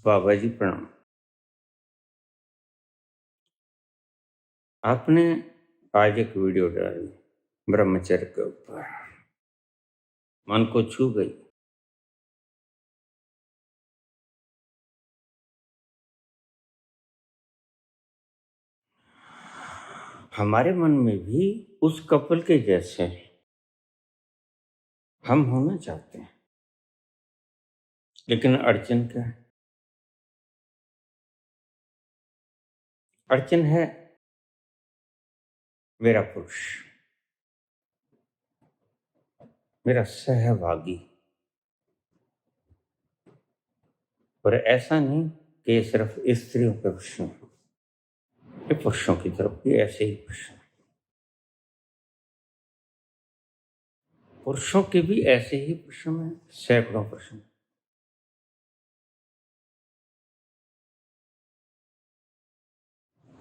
बाबा जी प्रणाम। आपने आज एक वीडियो डाली ब्रह्मचर्य के ऊपर, मन को छू गई। हमारे मन में भी उस कपल के जैसे हम होना चाहते हैं, लेकिन अड़चन क्या है? अड़चन है मेरा पुरुष, मेरा सहभागी। और ऐसा नहीं कि ये सिर्फ स्त्रियों के प्रश्न है, ये पुरुषों की तरफ भी ऐसे ही प्रश्न है। पुरुषों के भी ऐसे ही प्रश्न है, सैकड़ों प्रश्न।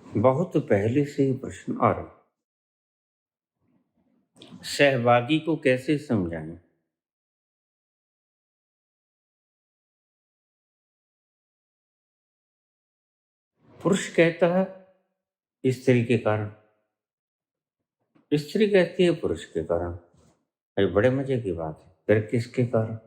बहुत पहले से ही प्रश्न आ रहे। सहभागी को कैसे समझाएं? पुरुष कहता है स्त्री के कारण, स्त्री कहती है पुरुष के कारण। ये बड़े मजे की बात है। फिर किसके कारण?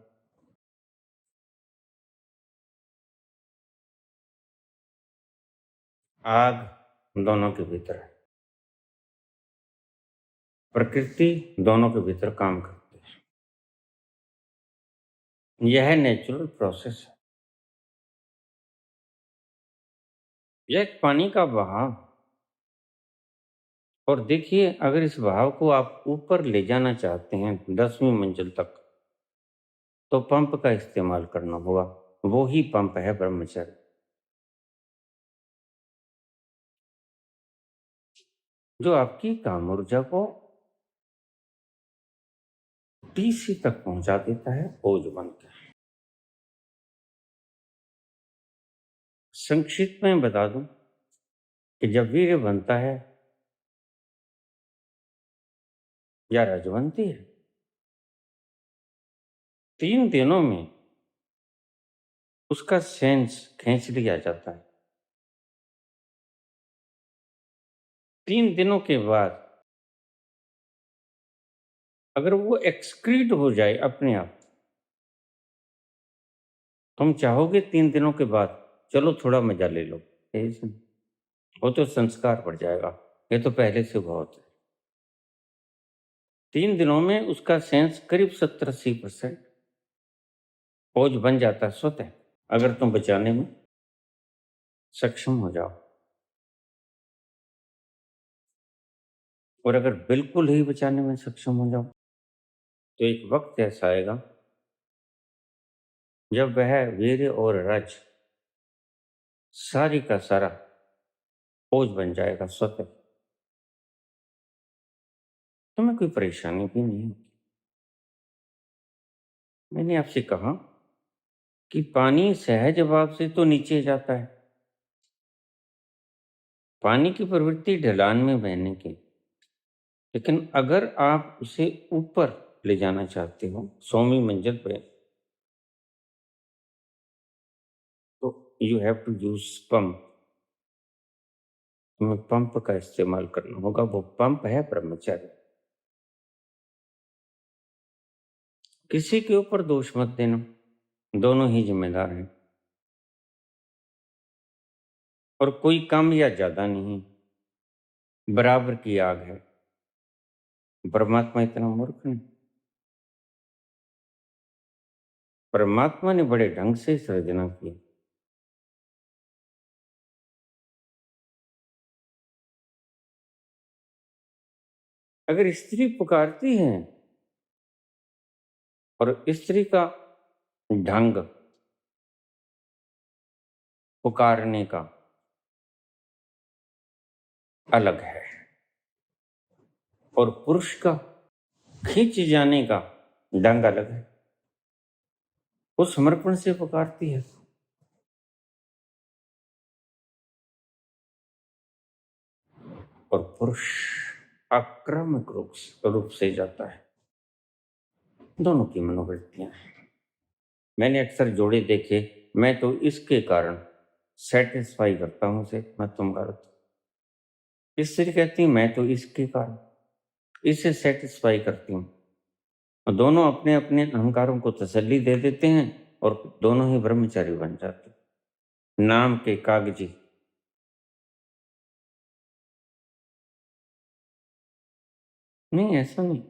आग दोनों के भीतर है, प्रकृति दोनों के भीतर काम करती है। यह नेचुरल प्रोसेस है। यह एक पानी का बहाव। और देखिए, अगर इस बहाव को आप ऊपर ले जाना चाहते हैं 10वीं मंजिल तक, तो पंप का इस्तेमाल करना होगा। वो ही पंप है ब्रह्मचर्य, जो आपकी काम ऊर्जा को टीसी तक पहुंचा देता है, ओज बनकर। संक्षिप्त में बता दूं कि जब वीर्य बनता है या रज बनती है, 3 दिनों में उसका सेंस खींच लिया जाता है। 3 दिनों के बाद अगर वो एक्सक्रीट हो जाए अपने आप, तुम चाहोगे 3 दिनों के बाद चलो थोड़ा मजा ले लो, वो तो संस्कार पड़ जाएगा। ये तो पहले से बहुत है। 3 दिनों में उसका सेंस करीब 70-80% ओज बन जाता है स्वतः, अगर तुम बचाने में सक्षम हो जाओ। और अगर बिल्कुल ही बचाने में सक्षम हो जाओ, तो एक वक्त ऐसा आएगा जब वह वीर्य और रज सारी का सारा ओज बन जाएगा स्वतः। तुम्हें कोई परेशानी भी नहीं होगी। मैंने आपसे कहा कि पानी सहज भाव से तो नीचे जाता है। पानी की प्रवृत्ति ढलान में बहने की, लेकिन अगर आप उसे ऊपर ले जाना चाहते हो 100वीं मंजिल पे, तो you have to use pump. तुम्हें पंप का इस्तेमाल करना होगा। वो पंप है ब्रह्मचर्य। किसी के ऊपर दोष मत देना, दोनों ही जिम्मेदार हैं। और कोई कम या ज्यादा नहीं, बराबर की आग है। परमात्मा इतना मूर्ख नहीं। परमात्मा ने बड़े ढंग से सृजना की। अगर स्त्री पुकारती है और स्त्री का ढंग पुकारने का अलग है, और पुरुष का खींच जाने का ढंग अलग है। वो समर्पण से पुकारती है, और पुरुष आक्रामक रूप से जाता है। दोनों की मनोवृत्तियां हैं। मैंने अक्सर जोड़े देखे मैं तो इसके कारण सेटिस्फाई करता हूं उसे, मैं तुम्हारा। स्त्री कहती मैं तो इसके कारण इसे सेटिस्फाई करती हूँ। और दोनों अपने अपने अहंकारों को तसल्ली दे देते हैं और दोनों ही ब्रह्मचारी बन जाते हैं, नाम के कागजी। नहीं, ऐसा नहीं।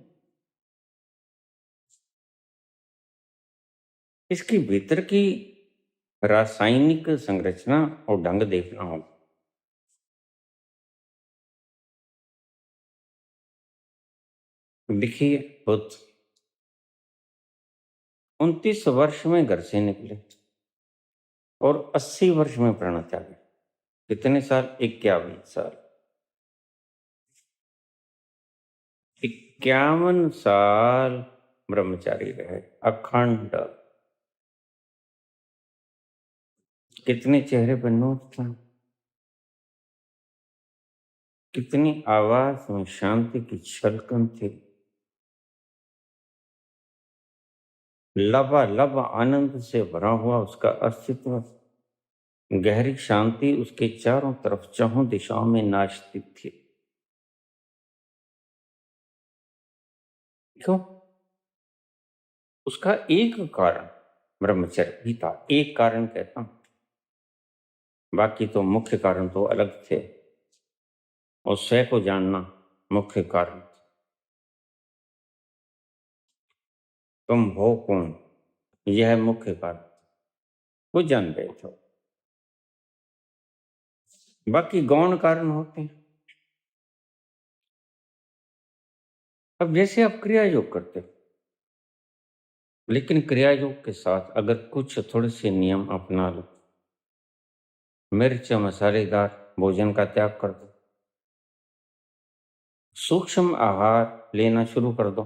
इसकी भीतर की रासायनिक संरचना और ढंग देखना होगा। देखिए, खुद 29 वर्ष में घर से निकले और 80 वर्ष में प्राण त्यागे। कितने साल? 51 साल। 51 साल ब्रह्मचारी रहे, अखंड। कितने चेहरे पर नूर था, कितनी आवाज में शांति की छलकन थी, लबालब आनंद से भरा हुआ उसका अस्तित्व, गहरी शांति उसके चारों तरफ चहुं दिशाओं में नाचती थी। क्यों? उसका एक कारण ब्रह्मचर्य भी था। एक कारण कहता हूं, बाकी तो मुख्य कारण तो अलग थे, और स्वयं को जानना मुख्य कारण। तुम हो कौन, यह मुख्य कारण, वो जान गए थे। बाकी गौण कारण होते हैं। अब जैसे आप क्रिया योग करते हो, लेकिन क्रिया योग के साथ अगर कुछ थोड़े से नियम अपना लो, मिर्च मसालेदार भोजन का त्याग कर दो, सूक्ष्म आहार लेना शुरू कर दो,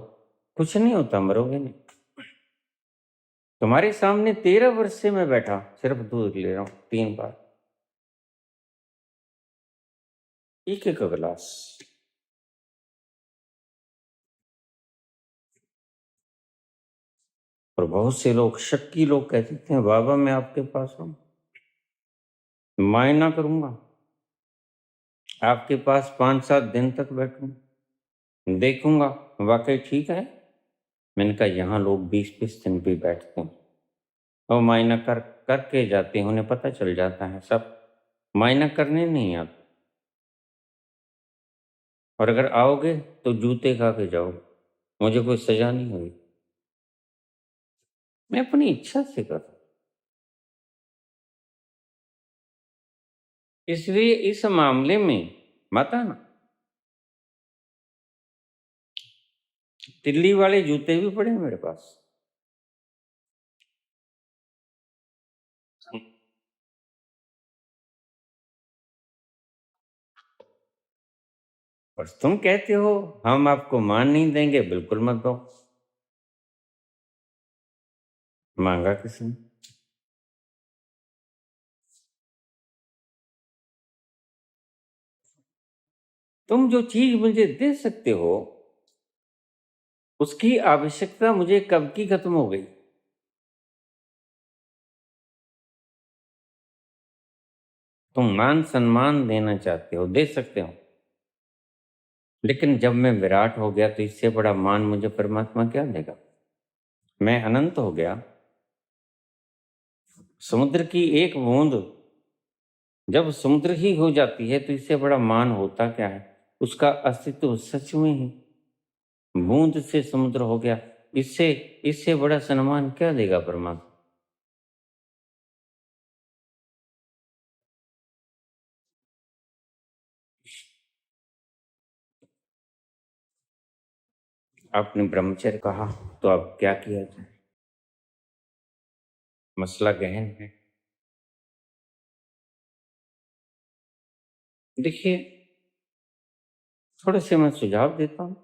कुछ नहीं होता, मरोगे नहीं। तुम्हारे सामने 13 वर्ष से मैं बैठा सिर्फ दूध ले रहा हूं 3 बार, एक एक गिलास। और बहुत से लोग, शक्की लोग, कहते थे बाबा मैं आपके पास हूं, मायना करूंगा, आपके पास 5-7 दिन तक बैठूं, देखूंगा वाकई ठीक है। मैंने कहा यहाँ लोग 20-20 दिन भी बैठते हैं और मायना करके जाते हैं, उन्हें पता चल जाता है सब, मायना करने नहीं आते। और अगर आओगे तो जूते खा के जाओगे, मुझे कोई सजा नहीं हुई, मैं अपनी इच्छा से कर रहा हूं। इसलिए इस मामले में मत आना। तिल्ली वाले जूते भी पड़े हैं मेरे पास। और तुम कहते हो हम आपको मान नहीं देंगे, बिल्कुल मत दो। मांगा किसने? तुम जो चीज मुझे दे सकते हो उसकी आवश्यकता मुझे कब की खत्म हो गई। तुम मान सम्मान देना चाहते हो, दे सकते हो, लेकिन जब मैं विराट हो गया तो इससे बड़ा मान मुझे परमात्मा क्या देगा। मैं अनंत हो गया। समुद्र की एक बूंद जब समुद्र ही हो जाती है तो इससे बड़ा मान होता क्या है। उसका अस्तित्व सच में ही बूंद से समुद्र हो गया, इससे इससे बड़ा सम्मान क्या देगा परमात्मा। आपने ब्रह्मचर्य कहा तो अब क्या किया जाए, मसला गहन है। देखिए, थोड़े से मैं सुझाव देता हूं।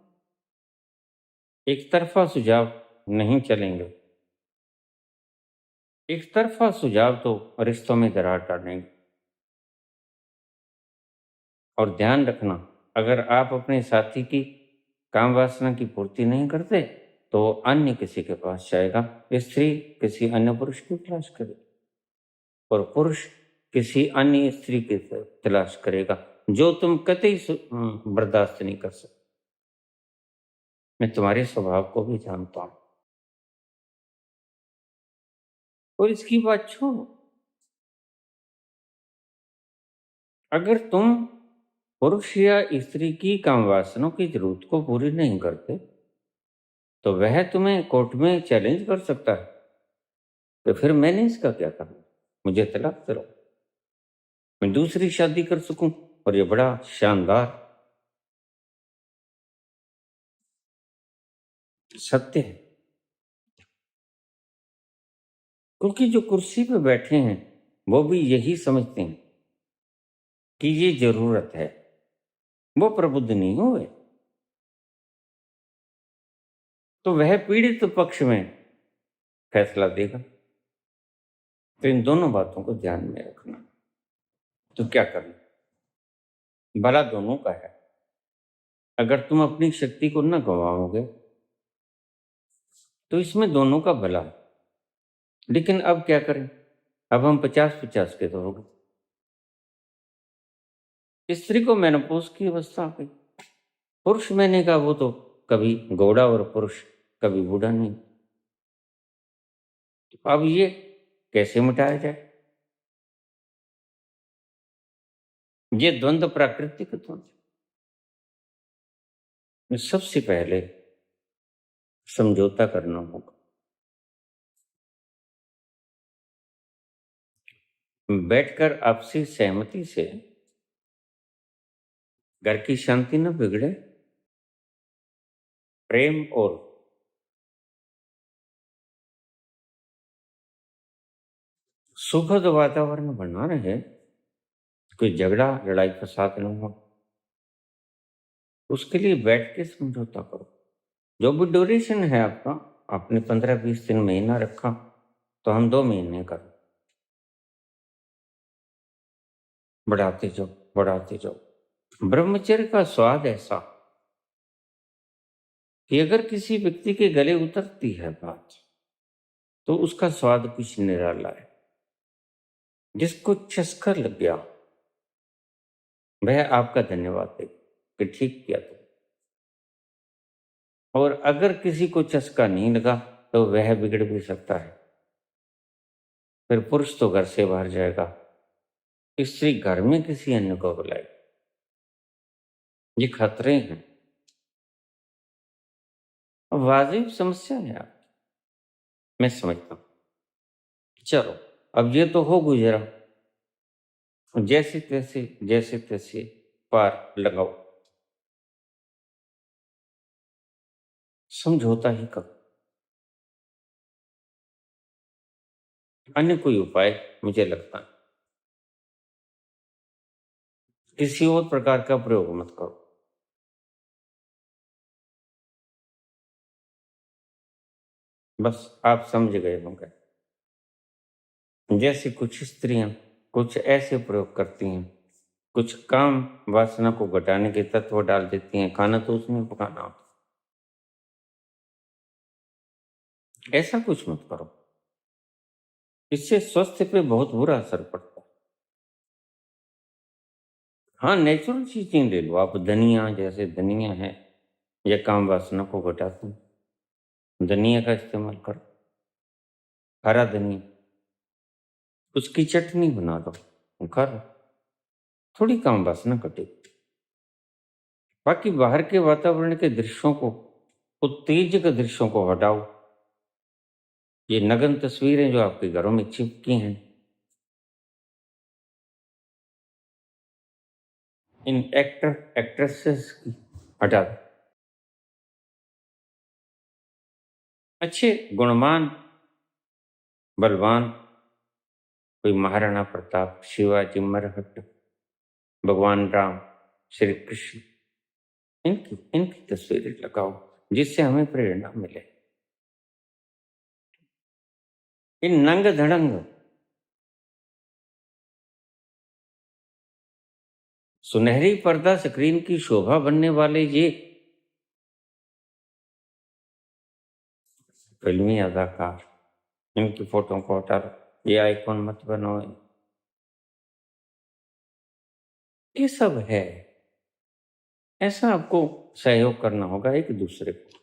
एक तरफा सुझाव नहीं चलेंगे, एक तरफा सुझाव तो रिश्तों में दरार डालेंगे। और ध्यान रखना, अगर आप अपने साथी की काम वासना की पूर्ति नहीं करते तो अन्य किसी के पास जाएगा, स्त्री किसी अन्य पुरुष की तलाश करेगी। और पुरुष किसी अन्य स्त्री की तलाश करेगा जो तुम कतई बर्दाश्त नहीं कर सकते। मैं तुम्हारे स्वभाव को भी जानता हूं। और इसकी बात छोड़ो, अगर तुम पुरुष या स्त्री की काम वासनाओं की जरूरत को पूरी नहीं करते तो वह तुम्हें कोर्ट में चैलेंज कर सकता है, तो फिर मैंने इसका क्या करना? मुझे तलाक दो, मैं दूसरी शादी कर सकूं। और ये बड़ा शानदार सत्य है, क्योंकि जो कुर्सी पे बैठे हैं वो भी यही समझते हैं कि ये जरूरत है, वो प्रबुद्ध नहीं हुए। तो वह पीड़ित पक्ष में फैसला देगा। तो इन दोनों बातों को ध्यान में रखना। तो क्या करना? भला दोनों का है। अगर तुम अपनी शक्ति को न गंवाओगे तो इसमें दोनों का भला है। लेकिन अब क्या करें? अब हम 50-50 के तो हो गए। स्त्री को मेनोपॉज की अवस्था आ गई। पुरुष मैंने कहा वो तो कभी घोड़ा और पुरुष कभी बूढ़ा नहीं। तो अब ये कैसे मिटाया जाए? ये द्वंद्व प्राकृतिक द्वंद्व। सबसे पहले समझौता करना होगा। बैठकर आपसी सहमति से घर की शांति न बिगड़े, प्रेम और सुखद वातावरण बना रहे, कोई झगड़ा लड़ाई फसाद न हो, उसके लिए बैठ के समझौता करो। जो भी ड्यूरेशन है आपका, आपने 15-20 दिन महीना रखा तो हम 2 महीने कर बढ़ाते जाओ, बढ़ाते जाओ। ब्रह्मचर्य का स्वाद ऐसा कि अगर किसी व्यक्ति के गले उतरती है बात तो उसका स्वाद कुछ निराला है। जिसको चस्का लग गया वह आपका धन्यवाद दे कि ठीक किया तुम। और अगर किसी को चस्का नहीं लगा तो वह बिगड़ भी सकता है। फिर पुरुष तो घर से बाहर जाएगा, स्त्री घर में किसी अन्य को बुलाएगी। ये खतरे हैं, वाजिब समस्या है आप, मैं समझता हूं। चलो अब ये तो हो गुजरा, जैसे तैसे पार लगाओ। समझौता ही करो, अन्य कोई उपाय मुझे लगता है। किसी और प्रकार का प्रयोग मत करो। बस आप समझ गए होंगे। जैसे कुछ स्त्रियां कुछ ऐसे प्रयोग करती हैं, कुछ काम वासना को घटाने के तत्व डाल देती हैं, खाना तो उसमें पकाना होता। ऐसा कुछ मत करो, इससे स्वास्थ्य पे बहुत बुरा असर पड़ता है। हाँ, नेचुरल चीजें ले लो आप, धनिया, जैसे धनिया है या काम वासना को घटाते हैं, धनिया का इस्तेमाल करो। हरा धनिया, उसकी चटनी बना दो, खा लो, थोड़ी काम वासना घटेगी। बाकी बाहर के वातावरण के दृश्यों को, उत्तेजक दृश्यों को हटाओ। ये नग्न तस्वीरें जो आपके घरों में चिपकी हैं, इन एक्टर एक्ट्रेसेस की हटा दो। अच्छे गुणवान बलवान, कोई महाराणा प्रताप, शिवाजी मरहट, भगवान राम, श्री कृष्ण, इनकी इनकी तस्वीरें लगाओ जिससे हमें प्रेरणा मिले। इन नंग धड़ंग सुनहरी पर्दा स्क्रीन की शोभा बनने वाले ये फिल्मी अदाकार, इनकी फोटो को हटा दो। ये आइकॉन मत बनाओ, ये सब है। ऐसा आपको सहयोग करना होगा एक दूसरे को।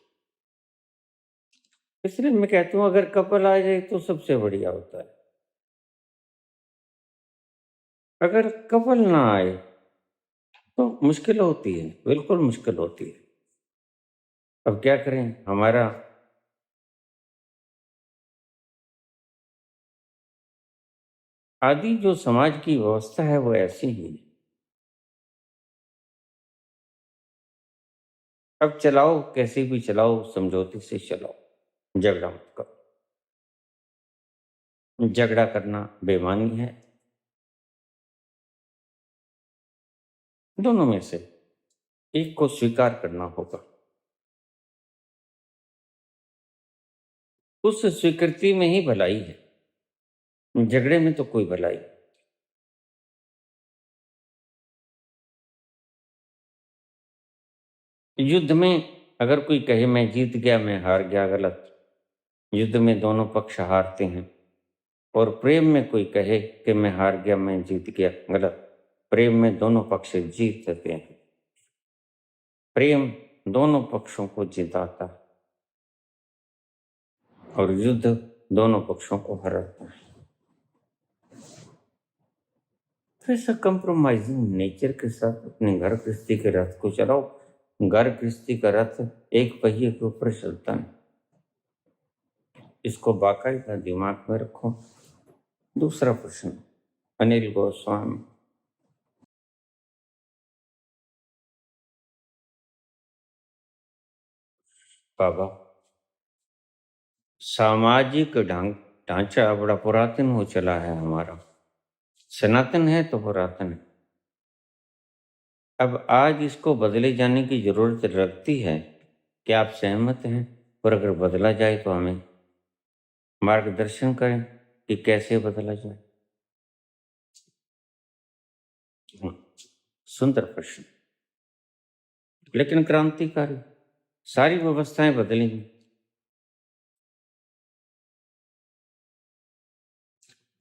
इसलिए मैं कहता हूँ अगर कपल आ जाए तो सबसे बढ़िया होता है। अगर कपल ना आए तो मुश्किल होती है, बिल्कुल मुश्किल होती है। अब क्या करें, हमारा आदि जो समाज की व्यवस्था है वो ऐसी ही है। अब चलाओ कैसे भी चलाओ, समझौते से चलाओ, झगड़ा मत करो। झगड़ा करना बेईमानी है। दोनों में से एक को स्वीकार करना होगा। उस स्वीकृति में ही भलाई है, झगड़े में तो कोई भलाई। युद्ध में अगर कोई कहे मैं जीत गया मैं हार गया, गलत। युद्ध में दोनों पक्ष हारते हैं। और प्रेम में कोई कहे कि मैं हार गया मैं जीत गया, गलत। प्रेम में दोनों पक्ष जीतते हैं। प्रेम दोनों पक्षों को जिताता है और युद्ध दोनों पक्षों को हराता है। तो ऐसा कंप्रोमाइजिंग नेचर के साथ अपने घर गृहस्थी के रथ को चलाओ। घर गृहस्थी का रथ एक पहिए के ऊपर चलता है, इसको बाकायदा दिमाग में रखो। दूसरा प्रश्न, अनिल गोस्वामी। बाबा, सामाजिक ढांचा बड़ा पुरातन हो चला है हमारा। सनातन है तो पुरातन है। अब आज इसको बदले जाने की जरूरत लगती है। क्या आप सहमत हैं? और अगर बदला जाए तो हमें मार्गदर्शन करें कि कैसे बदला जाए। सुंदर प्रश्न, लेकिन क्रांतिकारी। सारी व्यवस्थाएं बदलेंगी,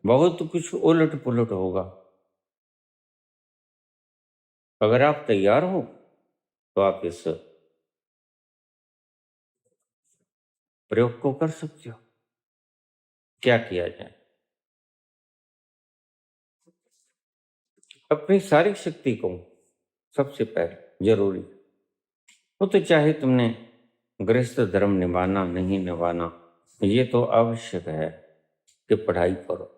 बहुत कुछ उलट पुलट होगा। अगर आप तैयार हो तो आप इस प्रयोग को कर सकते हो। क्या किया जाए? अपनी सारी शक्ति को सबसे पहले जरूरी। वो तो चाहे तुमने गृहस्थ धर्म निभाना नहीं निभाना, ये तो आवश्यक है कि पढ़ाई करो।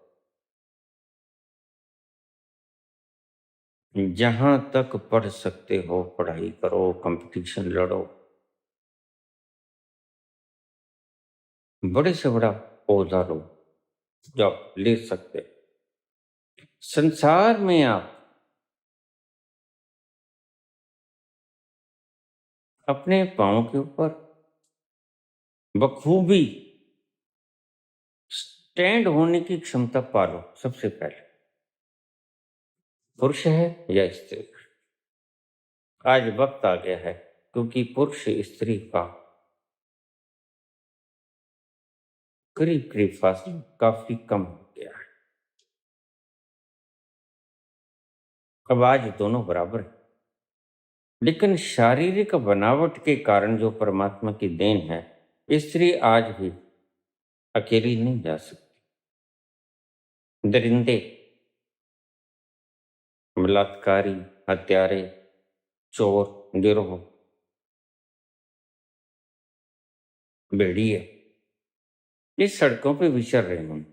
जहां तक पढ़ सकते हो पढ़ाई करो, कंपटीशन लड़ो। बड़े से बड़ा पौधा लो जो आप ले सकते। संसार में आप अपने पांव के ऊपर बखूबी स्टैंड होने की क्षमता पालो। सबसे पहले पुरुष है या स्त्री, आज वक्त आ गया है, क्योंकि पुरुष स्त्री का करीब करीब फासला काफी कम हो गया है। अब आज दोनों बराबर है, लेकिन शारीरिक बनावट के कारण जो परमात्मा की देन है, स्त्री आज भी अकेली नहीं जा सकती। दरिंदे, बलात्कारी, हत्यारे, चोर, गिरोह, भेड़िए इस सड़कों पे विचर रहे हैं।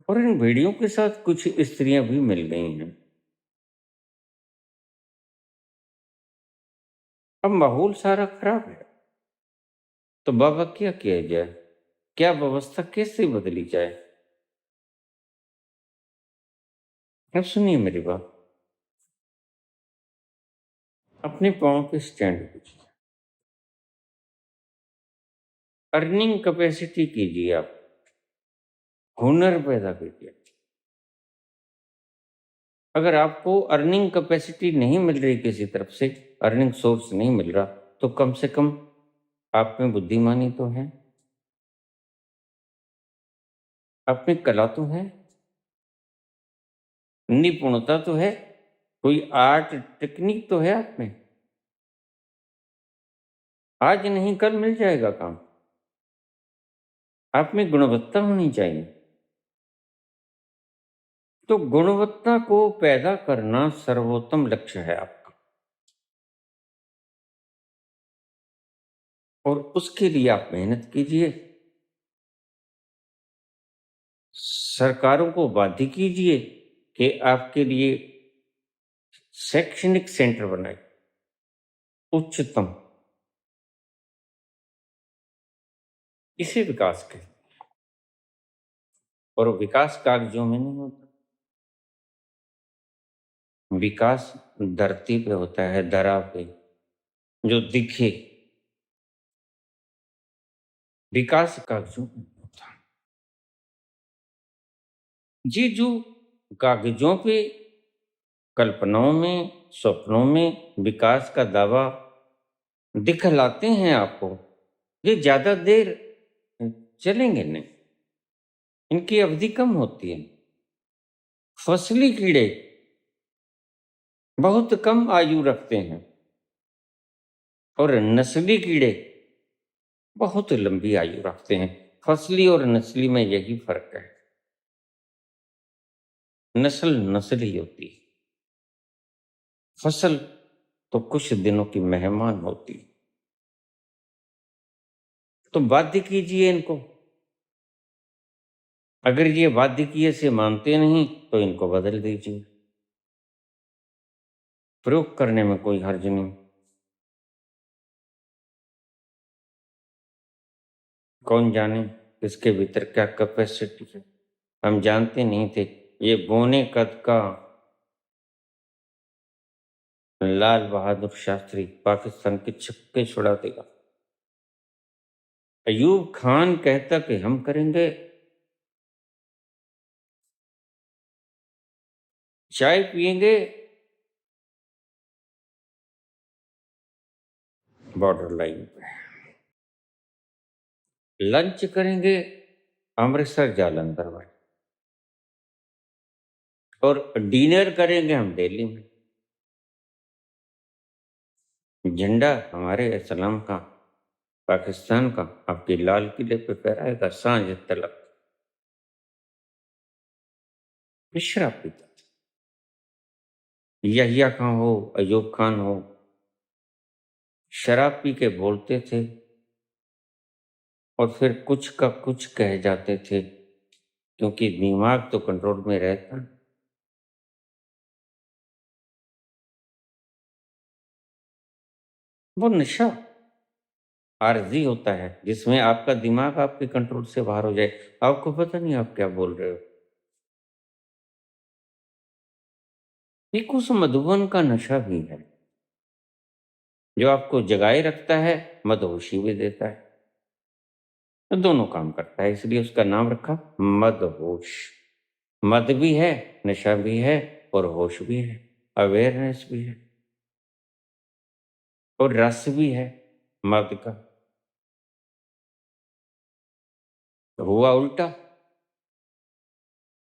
और इन भेड़ियों के साथ कुछ स्त्रियां भी मिल गई हैं। अब माहौल सारा खराब है, तो बाबा क्या किया जाए? क्या व्यवस्था कैसे बदली जाए? अब सुनिए मेरी बात। अपने पाँव पे स्टैंड कीजिए। अर्निंग कैपेसिटी कीजिए, आप हुनर पैदा कीजिए। अगर आपको अर्निंग कैपेसिटी नहीं मिल रही, किसी तरफ से अर्निंग सोर्स नहीं मिल रहा, तो कम से कम आप में बुद्धिमानी तो है, आप में कला तो है, निपुणता तो है, कोई आर्ट टेक्निक तो है आप में। आज नहीं कल मिल जाएगा काम। आप में गुणवत्ता होनी चाहिए। तो गुणवत्ता को पैदा करना सर्वोत्तम लक्ष्य है आपका, और उसके लिए आप मेहनत कीजिए। सरकारों को बाध्य कीजिए कि आपके लिए शैक्षणिक सेंटर बनाए उच्चतम। इसे विकास कहते हैं, और विकास कागजों में नहीं होता। विकास धरती पे होता है, धरा पे, जो दिखे। विकास कागजों में नहीं होता। जी, जो कागजों पे, कल्पनाओं में, स्वप्नों में विकास का दावा दिखलाते हैं आपको, ये ज्यादा देर चलेंगे नहीं, इनकी अवधि कम होती है। फसली कीड़े बहुत कम आयु रखते हैं, और नस्ली कीड़े बहुत लंबी आयु रखते हैं। फसली और नस्ली में यही फर्क है। नस्ल नस्ली होती है, फसल तो कुछ दिनों की मेहमान होती है। तो बाध्य कीजिए इनको। अगर ये बाध्य किए से मानते नहीं तो इनको बदल दीजिए। प्रयोग करने में कोई हर्ज नहीं। कौन जाने इसके भीतर क्या कैपेसिटी है, हम जानते नहीं थे। ये बोने कद का लाल बहादुर शास्त्री पाकिस्तान के छक्के छुड़ा देगा। अयूब खान कहता कि हम करेंगे, चाय पिएंगे बॉर्डर लाइन पे, लंच करेंगे अमृतसर जालंधर में, और डिनर करेंगे हम दिल्ली में। झंडा हमारे इस्लाम का, पाकिस्तान का आपके लाल किले पे फहराएगा सांझ तलक। शराब पीता था, यहिया खान हो, अयूब खान हो, शराब पी के बोलते थे और फिर कुछ का कुछ कह जाते थे, क्योंकि दिमाग तो कंट्रोल में रहता। वो नशा आरजी होता है, जिसमें आपका दिमाग आपके कंट्रोल से बाहर हो जाए, आपको पता नहीं आप क्या बोल रहे हो। एक उस मधुबन का नशा भी है जो आपको जगाए रखता है, मदहोशी भी देता है। तो दोनों काम करता है, इसलिए उसका नाम रखा मदहोश। मद भी है, नशा भी है, और होश भी है, अवेयरनेस भी है, और रस भी है मद का। तो हुआ उल्टा।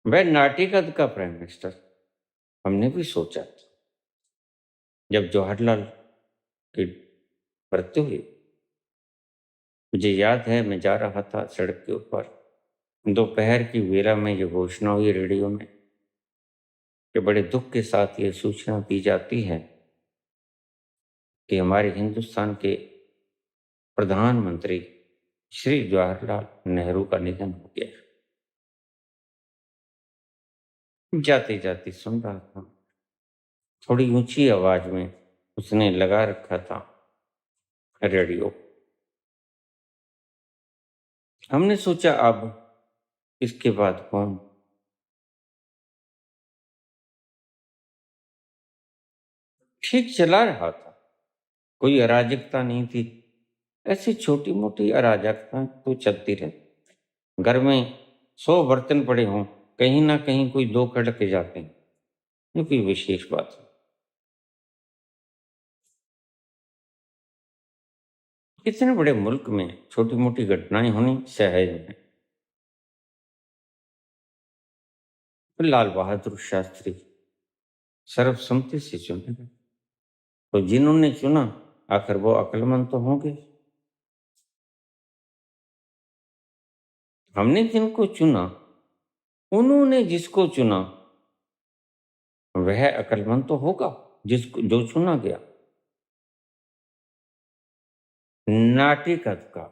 वह नाटिकद का प्राइम मिनिस्टर, हमने भी सोचा था जब जवाहरलाल की मृत्यु हुई। मुझे याद है, मैं जा रहा था सड़क के ऊपर, दोपहर की वेला में ये घोषणा हुई रेडियो में कि बड़े दुख के साथ ये सूचना दी जाती है कि हमारे हिंदुस्तान के प्रधानमंत्री श्री जवाहरलाल नेहरू का निधन हो गया। जाते जाते सुन रहा था, थोड़ी ऊंची आवाज में उसने लगा रखा था रेडियो। हमने सोचा अब इसके बाद कौन। ठीक चला रहा था, कोई अराजकता नहीं थी। ऐसी छोटी मोटी अराजकता तो चलती रहती। घर में 100 बर्तन पड़े हों, कहीं ना कहीं कोई दो खड़के जाते हैं, ये कोई विशेष बात है। इतने बड़े मुल्क में छोटी मोटी घटनाएं होनी सहज है। लाल बहादुर शास्त्री सर्वसम्मति से चुने गए, तो जिन्होंने चुना आखिर वो अक्लमंद तो होंगे। हमने जिनको चुना, उन्होंने जिसको चुना वह अक्लमंद तो होगा जिसको जो चुना गया। नाटिकत का,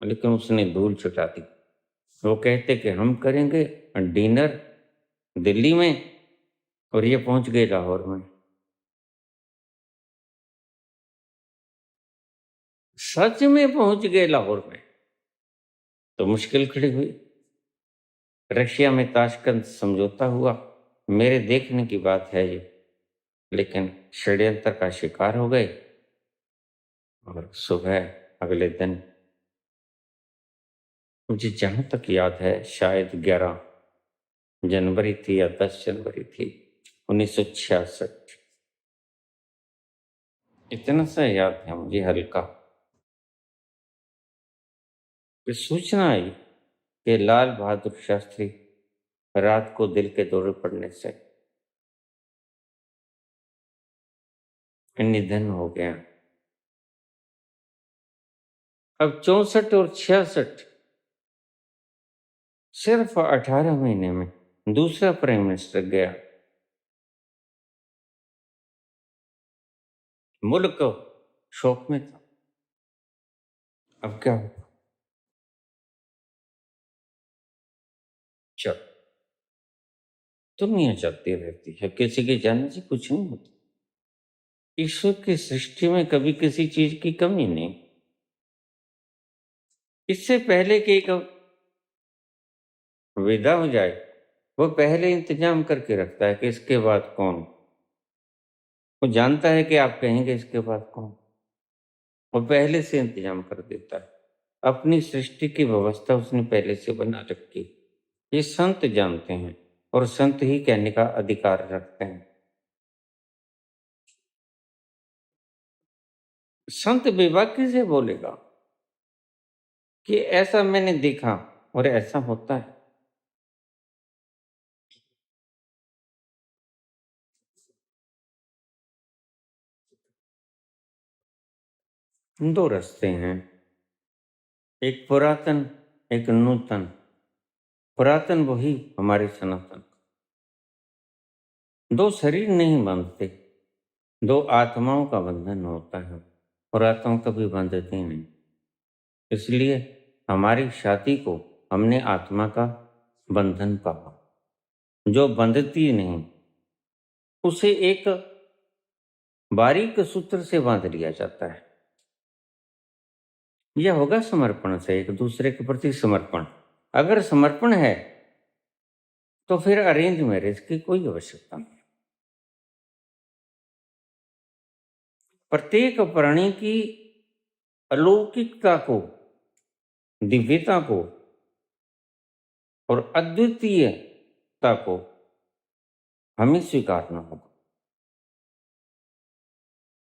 लेकिन उसने धूल छुटा दी। वो कहते कि हम करेंगे डिनर दिल्ली में, और ये पहुंच गए लाहौर में। सच में पहुंच गए लाहौर में तो मुश्किल खड़ी हुई। रशिया में ताशकंद समझौता हुआ, मेरे देखने की बात है ये, लेकिन षड्यंत्र का शिकार हो गए। और सुबह अगले दिन, मुझे जहां तक याद है शायद 11 जनवरी थी या 10 जनवरी थी 1966, इतना सा याद है मुझे हल्का, कि सूचना आई कि लाल बहादुर शास्त्री रात को दिल के दौरे पड़ने से निधन हो गया। अब 64 और 66, सिर्फ 18 महीने में दूसरा प्राइम मिनिस्टर गया। मुल्क शोक में था। अब क्या होगा? चल, दुनिया चलती रहती है, किसी के जाने से कुछ नहीं होता। ईश्वर की सृष्टि में कभी किसी चीज की कमी नहीं। इससे पहले कि एक विदा हो जाए, वो पहले इंतजाम करके रखता है कि इसके बाद कौन। वो जानता है कि आप कहेंगे इसके बाद कौन, वो पहले से इंतजाम कर देता है। अपनी सृष्टि की व्यवस्था उसने पहले से बना रखी। ये संत जानते हैं, और संत ही कहने का अधिकार रखते हैं। संत बेबाकी से बोलेगा कि ऐसा मैंने देखा और ऐसा होता है। दो रास्ते हैं, एक पुरातन, एक नूतन। पुरातन वही हमारे सनातन। दो शरीर नहीं बांधते, दो आत्माओं का बंधन होता है, और आत्माओं कभी बांधती नहीं। इसलिए हमारी शादी को हमने आत्मा का बंधन कहा। जो बंधती नहीं उसे एक बारीक सूत्र से बांध लिया जाता है। यह होगा समर्पण से, एक दूसरे के प्रति समर्पण। अगर समर्पण है तो फिर अरेंज मैरिज की कोई आवश्यकता नहीं। प्रत्येक प्राणी की अलौकिकता को, दिव्यता को और अद्वितीयता को हमें स्वीकारना होगा।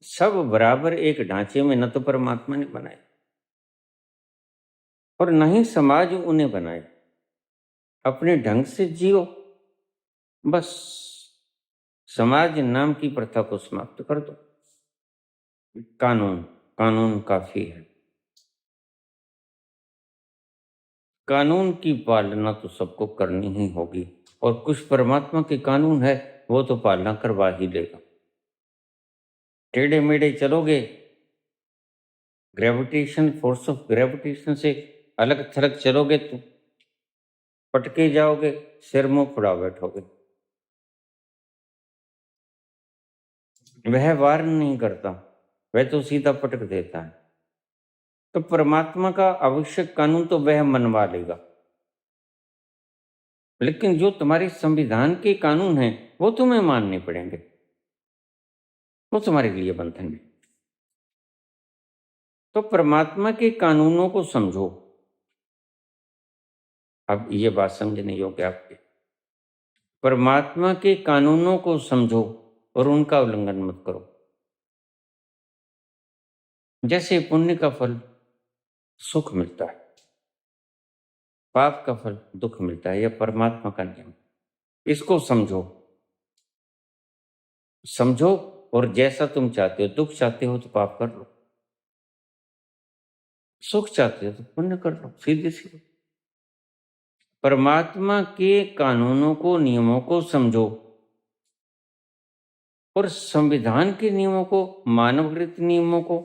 सब बराबर एक ढांचे में न तो परमात्मा ने बनाए और न ही समाज उन्हें बनाए। अपने ढंग से जियो, बस समाज नाम की प्रथा को समाप्त कर दो। कानून कानून काफी है। कानून की पालना तो सबको करनी ही होगी, और कुछ परमात्मा के कानून है वो तो पालना करवा ही लेगा। टेढ़े मेढ़े चलोगे, ग्रेविटेशन, फोर्स ऑफ ग्रेविटेशन से अलग थलग चलोगे तो पटके जाओगे, सिर मुंह फुड़ा बैठोगे। वह वार नहीं करता, वह तो सीधा पटक देता है। तो परमात्मा का आवश्यक कानून तो वह मनवा लेगा, लेकिन जो तुम्हारे संविधान के कानून हैं वो तुम्हें मानने पड़ेंगे, वो तुम्हारे लिए बंधन है। तो परमात्मा के कानूनों को समझो। अब ये बात समझने योग्य आपके, परमात्मा के कानूनों को समझो और उनका उल्लंघन मत करो। जैसे पुण्य का फल सुख मिलता है, पाप का फल दुख मिलता है, यह परमात्मा का नियम। इसको समझो, समझो, और जैसा तुम चाहते हो, दुख चाहते हो तो पाप कर लो, सुख चाहते हो तो पुण्य कर लो, सीधे सीधे। परमात्मा के कानूनों को, नियमों को समझो, और संविधान के नियमों को, मानवकृत नियमों को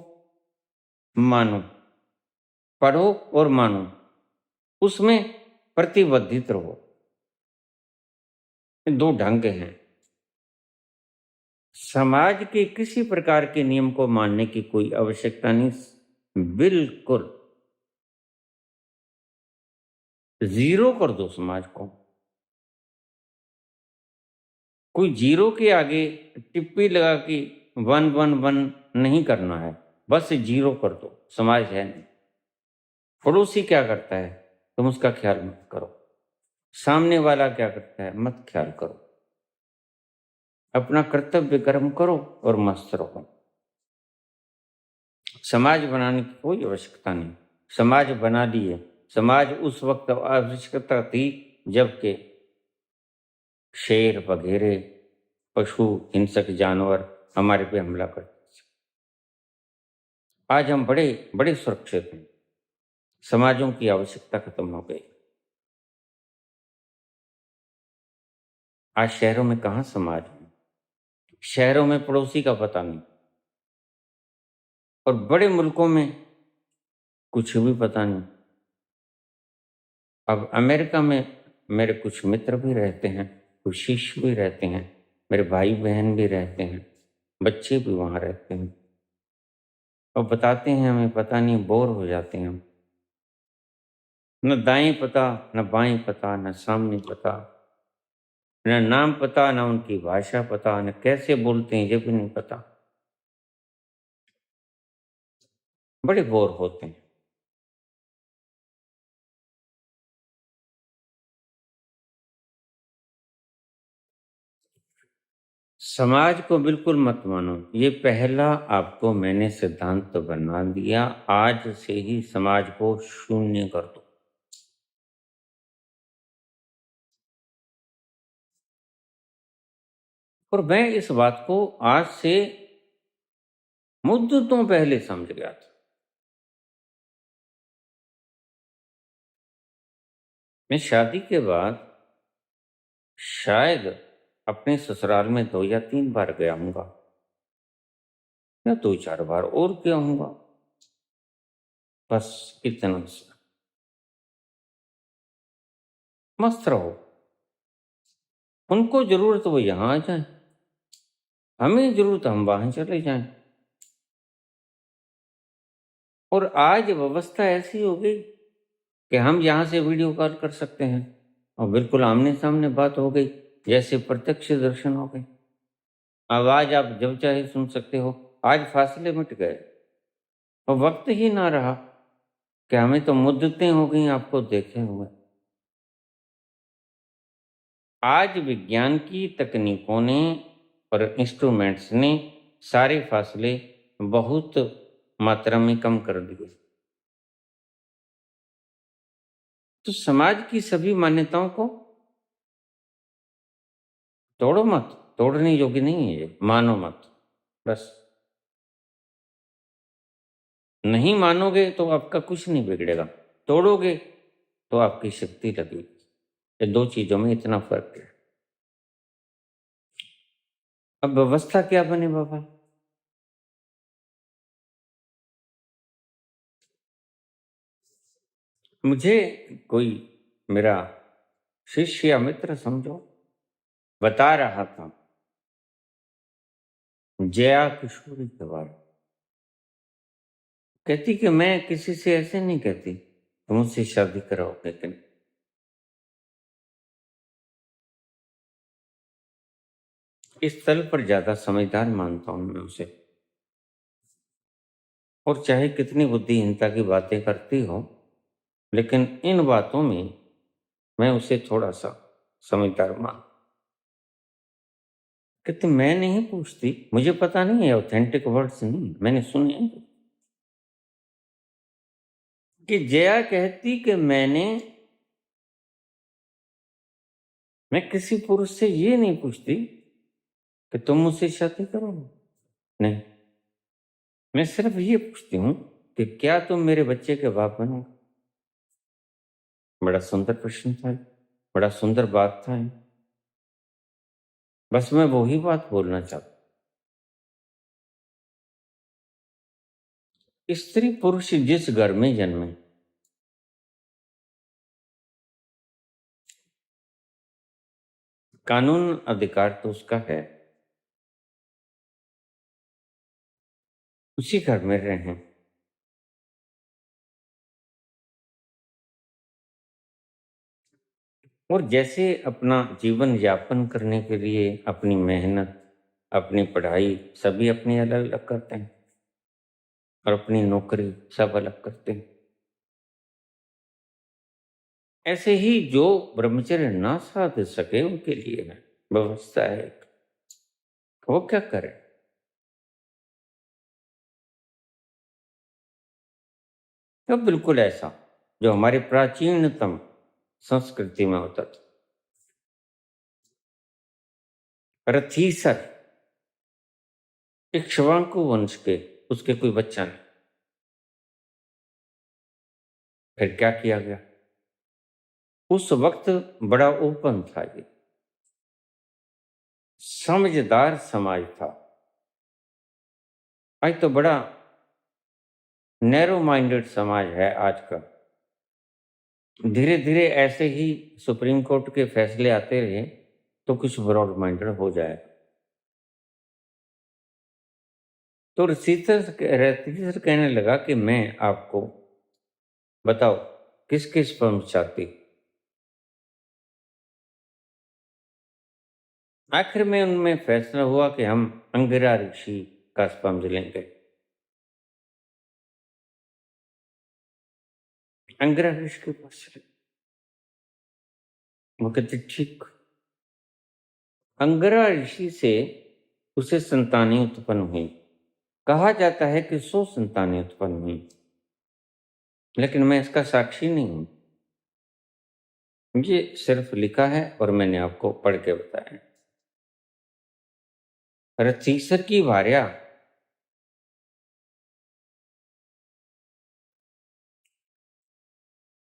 मानो, पढ़ो और मानो, उसमें प्रतिबद्धित रहो। दो ढंग हैं। समाज के किसी प्रकार के नियम को मानने की कोई आवश्यकता नहीं, बिल्कुल जीरो कर दो समाज को। कोई जीरो के आगे टिप्पी लगा के 111 नहीं करना है, बस जीरो कर दो, समाज है नहीं। पड़ोसी क्या करता है तुम उसका ख्याल मत करो, सामने वाला क्या करता है मत ख्याल करो, अपना कर्तव्य कर्म करो और मस्त रहो। समाज बनाने की कोई आवश्यकता नहीं, समाज बना लिए। समाज उस वक्त आवश्यकता थी जबकि शेर वगैरह पशु हिंसक जानवर हमारे पे हमला करते थे। आज हम बड़े बड़े सुरक्षित हैं, समाजों की आवश्यकता खत्म हो गई। आज शहरों में कहाँ समाज है, शहरों में पड़ोसी का पता नहीं, और बड़े मुल्कों में कुछ भी पता नहीं। अब अमेरिका में मेरे कुछ मित्र भी रहते हैं, कुछ शिष्य भी रहते हैं, मेरे भाई बहन भी रहते हैं, बच्चे भी वहाँ रहते हैं, और बताते हैं हमें पता नहीं, बोर हो जाते हैं हम। न दाएं पता, न बाएं पता, न सामने पता, न नाम पता, न उनकी भाषा पता, न कैसे बोलते हैं ये भी नहीं पता। बड़े बोर होते हैं। समाज को बिल्कुल मत मानो, ये पहला आपको मैंने सिद्धांत बना दिया। आज से ही समाज को शून्य कर दो। और मैं इस बात को आज से मुद्दतों पहले समझ गया था। मैं शादी के बाद शायद अपने ससुराल में 2 या 3 बार गया हूँगा, या 2-4 बार और गया हूँगा, बस इतना सा। मस्त रहो, उनको जरूरत वो यहाँ आ जाए, हमें जरूरत हम वहां चले जाएं। और आज व्यवस्था ऐसी हो गई कि हम यहाँ से वीडियो कॉल कर सकते हैं और बिल्कुल आमने सामने बात हो गई, जैसे प्रत्यक्ष दर्शन हो गए। आवाज आप जब चाहे सुन सकते हो। आज फासले मिट गए और वक्त ही ना रहा कि हमें तो मुद्दतें हो गई आपको देखे हुए। आज विज्ञान की तकनीकों ने और इंस्ट्रूमेंट्स ने सारे फासले बहुत मात्रा में कम कर दिए। तो समाज की सभी मान्यताओं को तोड़ो मत, तोड़ने योग्य नहीं है ये, मानो मत, बस। नहीं मानोगे तो आपका कुछ नहीं बिगड़ेगा, तोड़ोगे तो आपकी शक्ति लगेगी। ये दो चीजों में इतना फर्क है। अब व्यवस्था क्या बने बाबा? मुझे कोई मेरा शिष्य या मित्र समझो बता रहा था जया किशोरी के बारे में। कहती कि मैं किसी से ऐसे नहीं कहती तुम मुझसे शादी कराओ, लेकिन इस तल पर ज्यादा समझदार मानता हूं मैं उसे। और चाहे कितनी बुद्धिहीनता की बातें करती हो, लेकिन इन बातों में मैं उसे थोड़ा सा समझदार मान। कहते मैं नहीं पूछती, मुझे पता नहीं है, ऑथेंटिक वर्ड्स नहीं मैंने सुने हैं। कि जया कहती कि मैं किसी पुरुष से ये नहीं पूछती कि तुम मुझसे शादी करोगे, नहीं, मैं सिर्फ ये पूछती हूं कि क्या तुम मेरे बच्चे के बाप बनोगे। बड़ा सुंदर प्रश्न था, बड़ा सुंदर बात था। बस मैं वही बात बोलना चाहता। स्त्री पुरुष जिस घर में जन्मे, कानून अधिकार तो उसका है, उसी घर में रहें। और जैसे अपना जीवन यापन करने के लिए अपनी मेहनत, अपनी पढ़ाई सभी अपनी अलग अलग करते हैं, और अपनी नौकरी सब अलग करते हैं, ऐसे ही जो ब्रह्मचर्य ना साध सके उनके लिए है व्यवस्था है एक। वो क्या करे? तो बिल्कुल ऐसा जो हमारी प्राचीनतम संस्कृति में होता था। रथीसर इक्ष्वाकु वंश के, उसके कोई बच्चा नहीं। फिर क्या किया गया? उस वक्त बड़ा ओपन था, ये समझदार समाज था। आज तो बड़ा नैरो माइंडेड समाज है आज का। धीरे धीरे ऐसे ही सुप्रीम कोर्ट के फैसले आते रहे तो कुछ ब्रॉड माइंडेड हो जाएगा। तो रथीसर कहने लगा कि मैं आपको बताओ किस किस स्पर्म चाहती। आखिर में उनमें फैसला हुआ कि हम अंगिरा ऋषि का स्पर्म लेंगे। अंगिरा ऋषि के पास चले। वो कहते ठीक। अंगिरा ऋषि से उसे संतानें उत्पन्न हुई। कहा जाता है कि 100 संतानें उत्पन्न हुई, लेकिन मैं इसका साक्षी नहीं हूं। ये सिर्फ लिखा है और मैंने आपको पढ़ के बताया। रथीसर की भार्या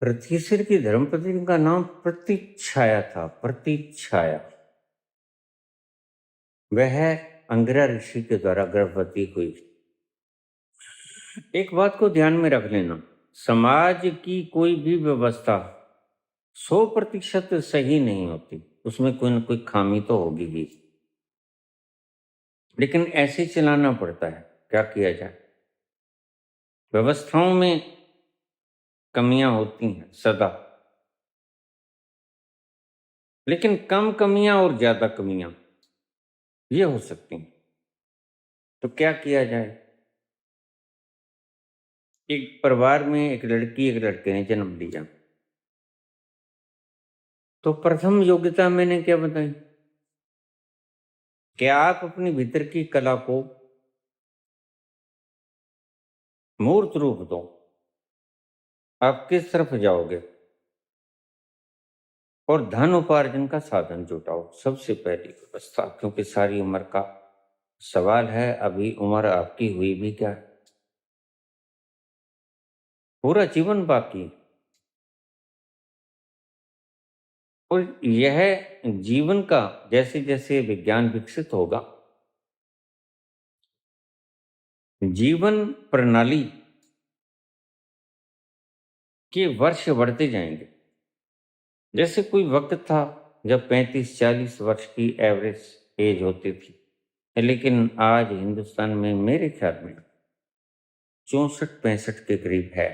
रथीसर की धर्मपत्नी का नाम प्रतीक्षाया था। प्रतीक्षाया वह अंगिरा ऋषि के द्वारा गर्भवती हुई। एक बात को ध्यान में रख लेना, समाज की कोई भी व्यवस्था 100% सही नहीं होती, उसमें कोई ना कोई खामी तो होगी ही, लेकिन ऐसे चलाना पड़ता है। क्या किया जाए? व्यवस्थाओं में कमियां होती हैं सदा, लेकिन कम कमियां और ज्यादा कमियां ये हो सकती हैं। तो क्या किया जाए? एक परिवार में एक लड़की एक लड़के ने जन्म लिया, तो प्रथम योग्यता मैंने क्या बताई कि आप अपनी भीतर की कला को मूर्त रूप दो। आप किस तरफ जाओगे? और धन उपार्जन का साधन जुटाओ, सबसे पहली व्यवस्था, क्योंकि सारी उम्र का सवाल है। अभी उम्र आपकी हुई भी क्या, पूरा जीवन बाकी। और यह जीवन का जैसे जैसे विज्ञान विकसित होगा, जीवन प्रणाली के वर्ष बढ़ते जाएंगे। जैसे कोई वक्त था जब 35-40 वर्ष की एवरेज एज होती थी, लेकिन आज हिंदुस्तान में मेरे ख्याल में 64-65 के करीब है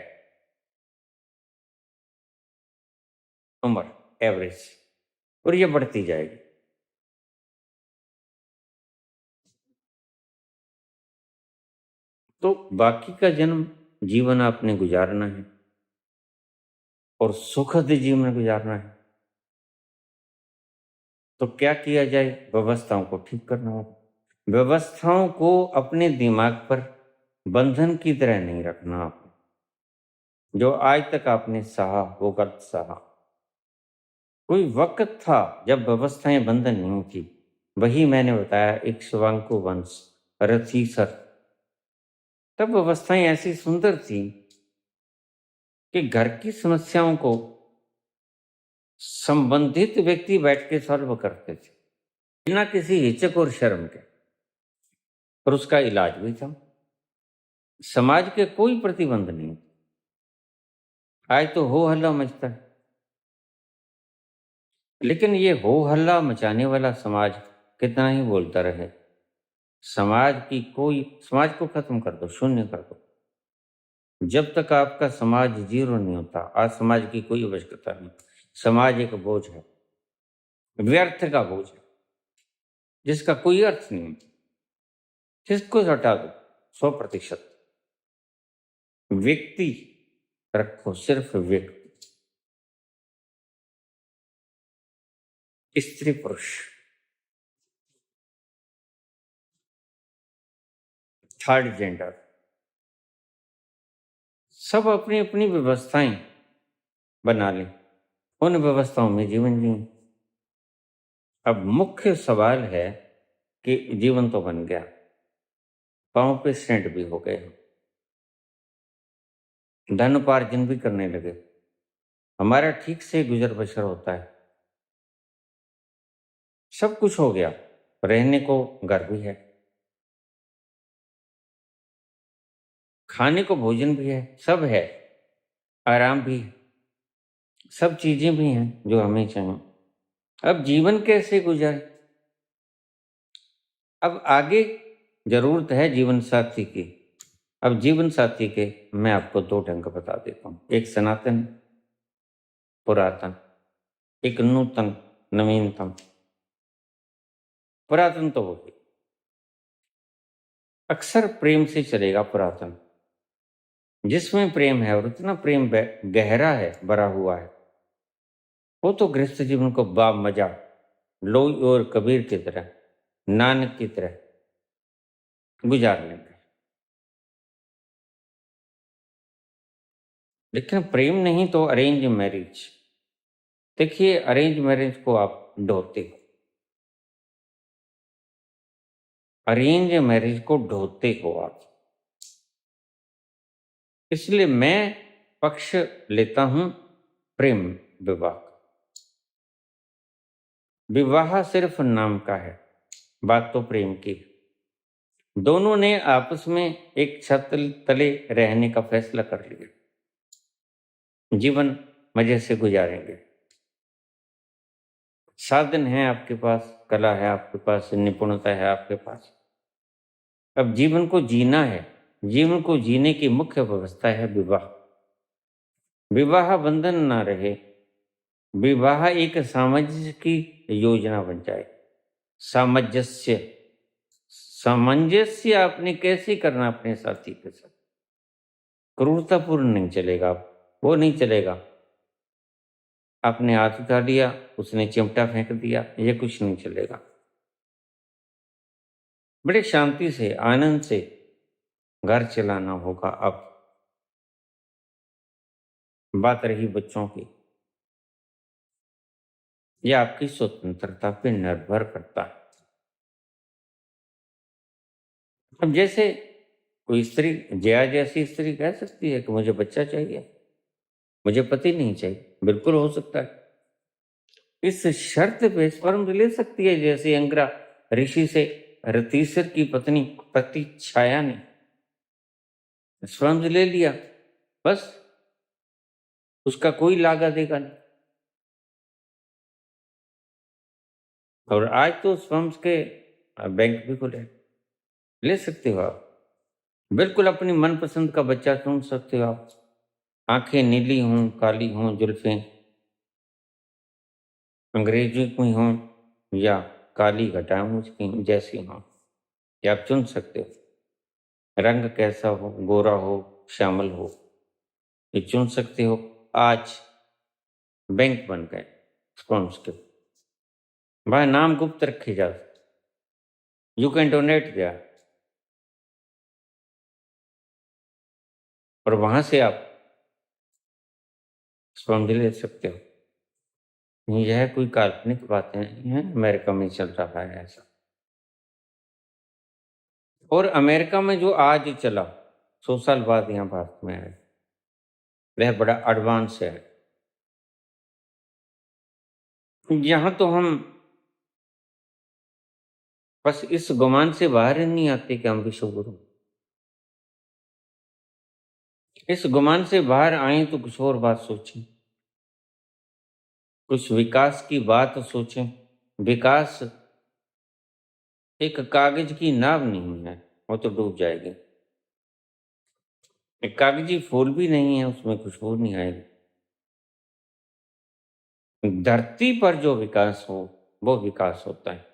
उम्र एवरेज, और ये बढ़ती जाएगी। तो बाकी का जन्म जीवन आपने गुजारना है और सुखद जीवन गुजारना है। तो क्या किया जाए? व्यवस्थाओं को ठीक करना होगा। व्यवस्थाओं को अपने दिमाग पर बंधन की तरह नहीं रखना आपने। जो आज तक आपने सहा वो गलत सहा। कोई वक्त था जब व्यवस्थाएं बंधन नहीं थी, वही मैंने बताया इक्ष्वाकु वंश, रथीसर। तब व्यवस्थाएं ऐसी सुंदर थी कि घर की समस्याओं को संबंधित व्यक्ति बैठ के सॉल्व करते थे बिना किसी हिचक और शर्म के, और उसका इलाज भी था। समाज के कोई प्रतिबंध नहीं। आज तो हो हल्ला मचता है, लेकिन ये हो हल्ला मचाने वाला समाज कितना ही बोलता रहे। समाज को खत्म कर दो, शून्य कर दो। जब तक आपका समाज जीरो नहीं होता, आज समाज की कोई आवश्यकता नहीं। समाज एक बोझ है, व्यर्थ का बोझ है, जिसका कोई अर्थ नहीं। जिसको हटा दो 100%। व्यक्ति रखो, सिर्फ व्यक्ति, स्त्री पुरुष, थर्ड जेंडर, सब अपनी अपनी व्यवस्थाएं बना लें, उन व्यवस्थाओं में जीवन जिए। अब मुख्य सवाल है कि जीवन तो बन गया, पांव पे सेंट भी हो गए, धन उपार्जन भी करने लगे, हमारा ठीक से गुजर बसर होता है, सब कुछ हो गया, रहने को घर भी है, खाने को भोजन भी है, सब है, आराम भी है, सब चीजें भी हैं जो हमें चाहिए। अब जीवन कैसे गुजरे? अब आगे जरूरत है जीवन साथी की। अब जीवन साथी के मैं आपको 2 ढंग बता देता हूँ, एक सनातन पुरातन, एक नूतन नवीनतम। पुरातन तो वो अक्सर प्रेम से चलेगा, पुरातन जिसमें प्रेम है और इतना प्रेम गहरा है, भरा हुआ है, वो तो गृहस्थ जीवन को बा मजा लोई और कबीर की तरह, नानक की तरह गुजार लेंगे। लेकिन प्रेम नहीं तो अरेंज मैरिज। देखिए, अरेंज मैरिज को आप ढोते हो, अरेंज मैरिज को ढोते हो आप। इसलिए मैं पक्ष लेता हूं प्रेम विवाह। विवाह सिर्फ नाम का है, बात तो प्रेम की। दोनों ने आपस में एक छत तले रहने का फैसला कर लिया, जीवन मजे से गुजारेंगे। साधन है आपके पास, कला है आपके पास, निपुणता है आपके पास। अब जीवन को जीना है, जीवन को जीने की मुख्य व्यवस्था है विवाह। विवाह बंधन ना रहे, विवाह एक सामंजस्य की योजना बन जाए। सामंजस्य, सामंजस्य आपने कैसे करना अपने साथी के साथ? क्रूरतापूर्ण नहीं चलेगा, वो नहीं चलेगा। आपने हाथ उठा लिया, उसने चिमटा फेंक दिया, ये कुछ नहीं चलेगा। बड़े शांति से, आनंद से घर चलाना होगा। अब बात रही बच्चों की, यह आपकी स्वतंत्रता पर निर्भर करता है। अब जैसे कोई स्त्री, जया जैसी स्त्री कह सकती है कि मुझे बच्चा चाहिए, मुझे पति नहीं चाहिए, बिल्कुल हो सकता है। इस शर्त पे स्पर्म ले सकती है, जैसे अंगरा ऋषि से रतीसर की पत्नी प्रतिछाया ने स्पर्म ले लिया, बस उसका कोई लागा देगा नहीं। और आज तो स्पर्म्स के बैंक भी खुले, ले सकते हो आप, बिल्कुल अपनी मनपसंद का बच्चा चुन सकते हो आप। आंखें नीली हों, काली हों, जुल्फें अंग्रेजी की हों या काली घटाओं उसकी जैसी हों, ये आप चुन सकते हो। रंग कैसा हो, गोरा हो, श्यामल हो, ये चुन सकते हो। आज बैंक बन गए स्पर्म्स के, भाई नाम गुप्त रखे जा सकते, यू कैन डोनेट देयर, और वहां से आप समझ ले सकते हो। यह कोई काल्पनिक बातें नहीं है, अमेरिका में चल रहा है ऐसा। और अमेरिका में जो आज चला 100 साल बाद यहाँ भारत में आया, वह बड़ा एडवांस है। यहाँ तो हम बस इस गुमान से बाहर ही नहीं आते कि हम विश्वगुरु। इस गुमान से बाहर आए तो कुछ और बात सोचें, कुछ विकास की बात सोचें। विकास एक कागज की नाव नहीं है, वो तो डूब जाएगी। एक कागजी फूल भी नहीं है, उसमें खुशबू नहीं आएगी। धरती पर जो विकास हो वो विकास होता है।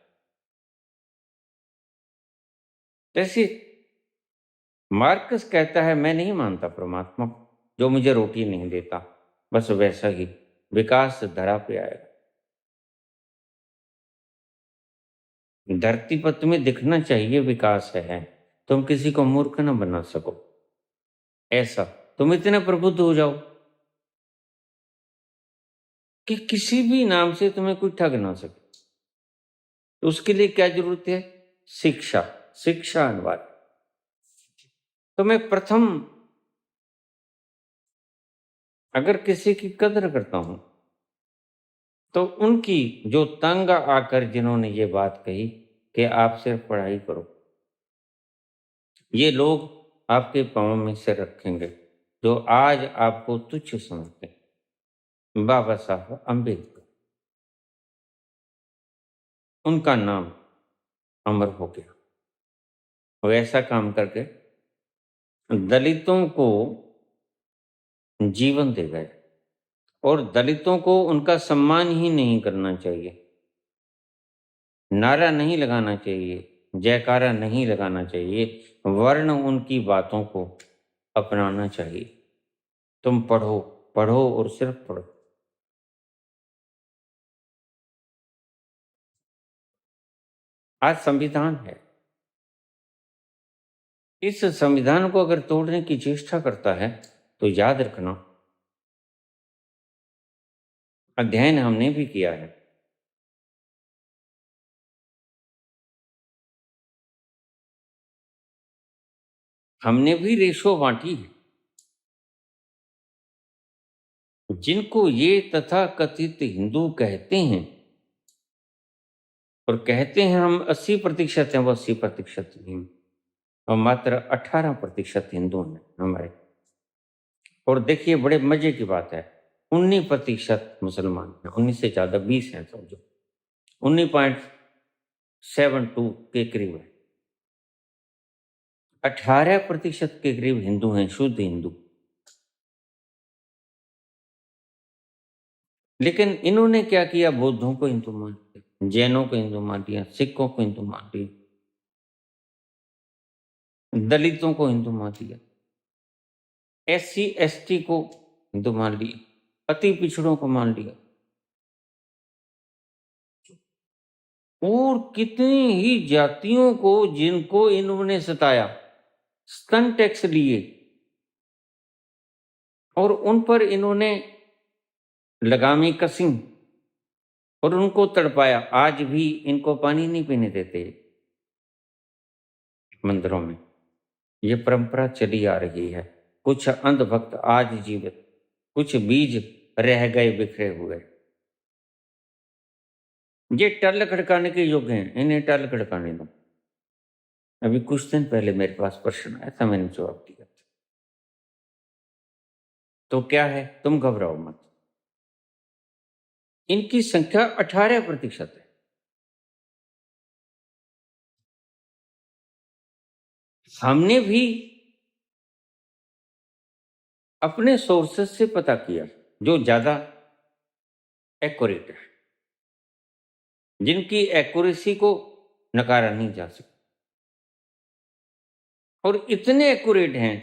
जैसे मार्कस कहता है, मैं नहीं मानता परमात्मा को जो मुझे रोटी नहीं देता, बस वैसा ही विकास धरा पे आएगा। धरती पर तुम्हें दिखना चाहिए विकास है, तुम किसी को मूर्ख न बना सको। ऐसा तुम इतने प्रबुद्ध हो जाओ कि किसी भी नाम से तुम्हें कोई ठग ना सके। तो उसके लिए क्या जरूरत है? शिक्षा। शिक्षा अनिवार्य। तो मैं प्रथम अगर किसी की कदर करता हूं तो उनकी जो तंग आकर जिन्होंने ये बात कही कि आप सिर्फ पढ़ाई करो, ये लोग आपके पांव में सिर रखेंगे जो आज आपको तुच्छ समझते हैं। बाबा साहब अम्बेडकर, उनका नाम अमर हो गया। वो ऐसा काम करके दलितों को जीवन दे गए। और दलितों को उनका सम्मान ही नहीं करना चाहिए, नारा नहीं लगाना चाहिए, जयकारा नहीं लगाना चाहिए, वर्ण उनकी बातों को अपनाना चाहिए। तुम पढ़ो, पढ़ो और सिर्फ पढ़ो। आज संविधान है, इस संविधान को अगर तोड़ने की चेष्टा करता है तो याद रखना, अध्ययन हमने भी किया है। हमने भी रेशो बांटी है। जिनको ये तथाकथित हिंदू कहते हैं और कहते हैं हम 80% हैं, वो 80% नहीं, और मात्र 18% हिंदू हैं हमारे। और देखिए बड़े मजे की बात है, 19% मुसलमान हैं, 19 से ज्यादा 20 हैं समझो, 19.72 के करीब है। 18% के करीब हिंदू हैं, शुद्ध हिंदू। लेकिन इन्होंने क्या किया? बौद्धों को हिंदू मान दिया, जैनों को हिंदू मान दिया, सिखों को हिंदू मान दिया, दलितों को हिंदू मान दिया, SC ST को हिंदू मान लिया, अति पिछड़ों को मान लिया। और कितनी ही जातियों को जिनको इन्होंने सताया, स्तन टैक्स लिए और उन पर इन्होंने लगामी कसी और उनको तड़पाया, आज भी इनको पानी नहीं पीने देते मंदिरों में। ये परंपरा चली आ रही है। कुछ अंधभक्त आज जीवित, कुछ बीज रह गए बिखरे हुए। ये टल खड़काने के योग्य हैं, इन्हें टल खड़काने दो। अभी कुछ दिन पहले मेरे पास प्रश्न आया था, मैंने जवाब दिया था। तो क्या है, तुम घबराओ मत। इनकी संख्या 18% है। हमने भी अपने सोर्सेस से पता किया जो ज्यादा एक्यूरेट है, जिनकी एक्यूरेसी को नकारा नहीं जा सकता, और इतने एक्यूरेट हैं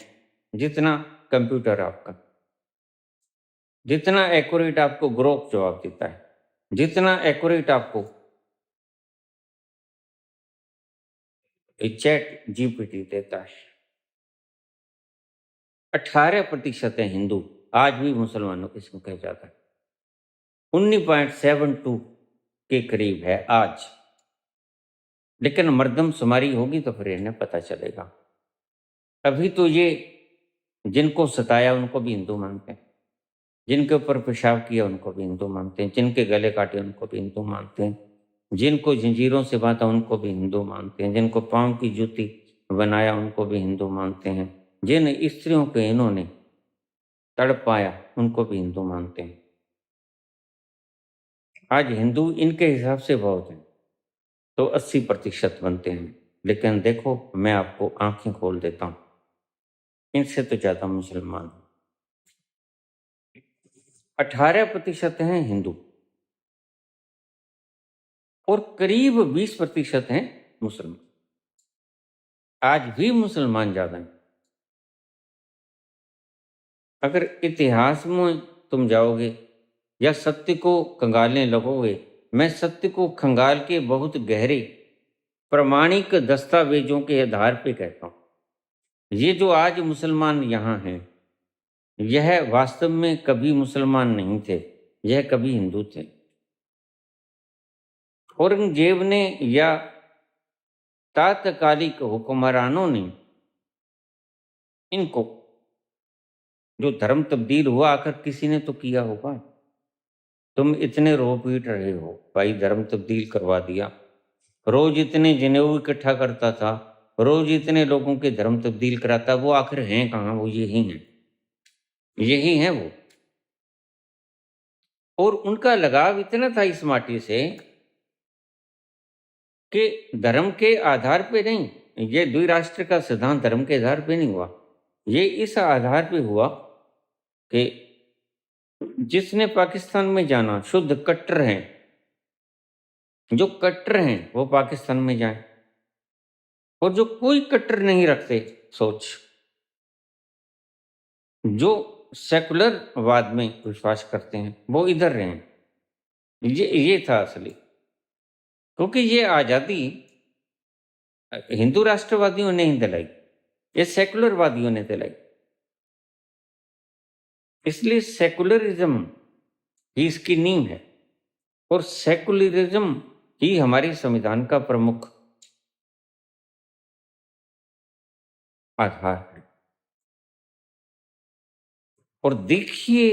जितना कंप्यूटर आपका, जितना एक्यूरेट आपको ग्रोक जवाब देता है, जितना एक्यूरेट आपको चैट GPT देता है। 18% है हिंदू, आज भी मुसलमानों की संख्या ज़्यादा है, 19.72 के करीब है आज। लेकिन मर्दमशुमारी होगी तो फिर इन्हें पता चलेगा। अभी तो ये जिनको सताया उनको भी हिंदू मानते हैं, जिनके ऊपर पेशाब किया उनको भी हिंदू मानते हैं, जिनके गले काटे उनको भी हिंदू मानते हैं, जिनको जंजीरों से बांधा उनको भी हिंदू मानते हैं, जिनको पाँव की जूती बनाया उनको भी हिंदू मानते हैं, जिन स्त्रियों को इन्होंने तड़पाया उनको भी हिंदू मानते हैं। आज हिंदू इनके हिसाब से बहुत हैं तो 80% बनते हैं, लेकिन देखो मैं आपको आंखें खोल देता हूँ, इनसे तो ज़्यादा मुसलमान 18% हैं हिंदू और करीब 20% हैं मुसलमान। आज भी मुसलमान ज़्यादा हैं। अगर इतिहास में तुम जाओगे या सत्य को खंगालने लगोगे, मैं सत्य को खंगाल के बहुत गहरे प्रमाणिक दस्तावेजों के आधार पे कहता हूँ, ये जो आज मुसलमान यहाँ हैं, यह वास्तव में कभी मुसलमान नहीं थे, यह कभी हिंदू थे। औरंगजेब ने या तात्कालिक हुक्मरानों ने इनको जो धर्म तब्दील हुआ आखिर किसी ने तो किया होगा। तुम इतने रो पीट रहे हो, भाई धर्म तब्दील करवा दिया, रोज इतने जनेऊ इकट्ठा करता था, रोज इतने लोगों के धर्म तब्दील कराता, वो आखिर हैं कहाँ? वो यही हैं, यही हैं वो। और उनका लगाव इतना था इस माटी से कि धर्म के आधार पे नहीं, ये द्विराष्ट्र का सिद्धांत धर्म के आधार पे नहीं हुआ, ये इस आधार पे हुआ कि जिसने पाकिस्तान में जाना शुद्ध कट्टर हैं, जो कट्टर हैं वो पाकिस्तान में जाएं, और जो कोई कट्टर नहीं रखते सोच, जो सेकुलरवाद में विश्वास करते हैं, वो इधर रहें। ये था असली, क्योंकि ये आज़ादी हिंदू राष्ट्रवादियों ने ही दिलाई, ये सेकुलरवादियों ने दिलाई। इसलिए सेकुलरिज्म ही इसकी नींव है और सेकुलरिज्म ही हमारे संविधान का प्रमुख आधार है। और देखिए,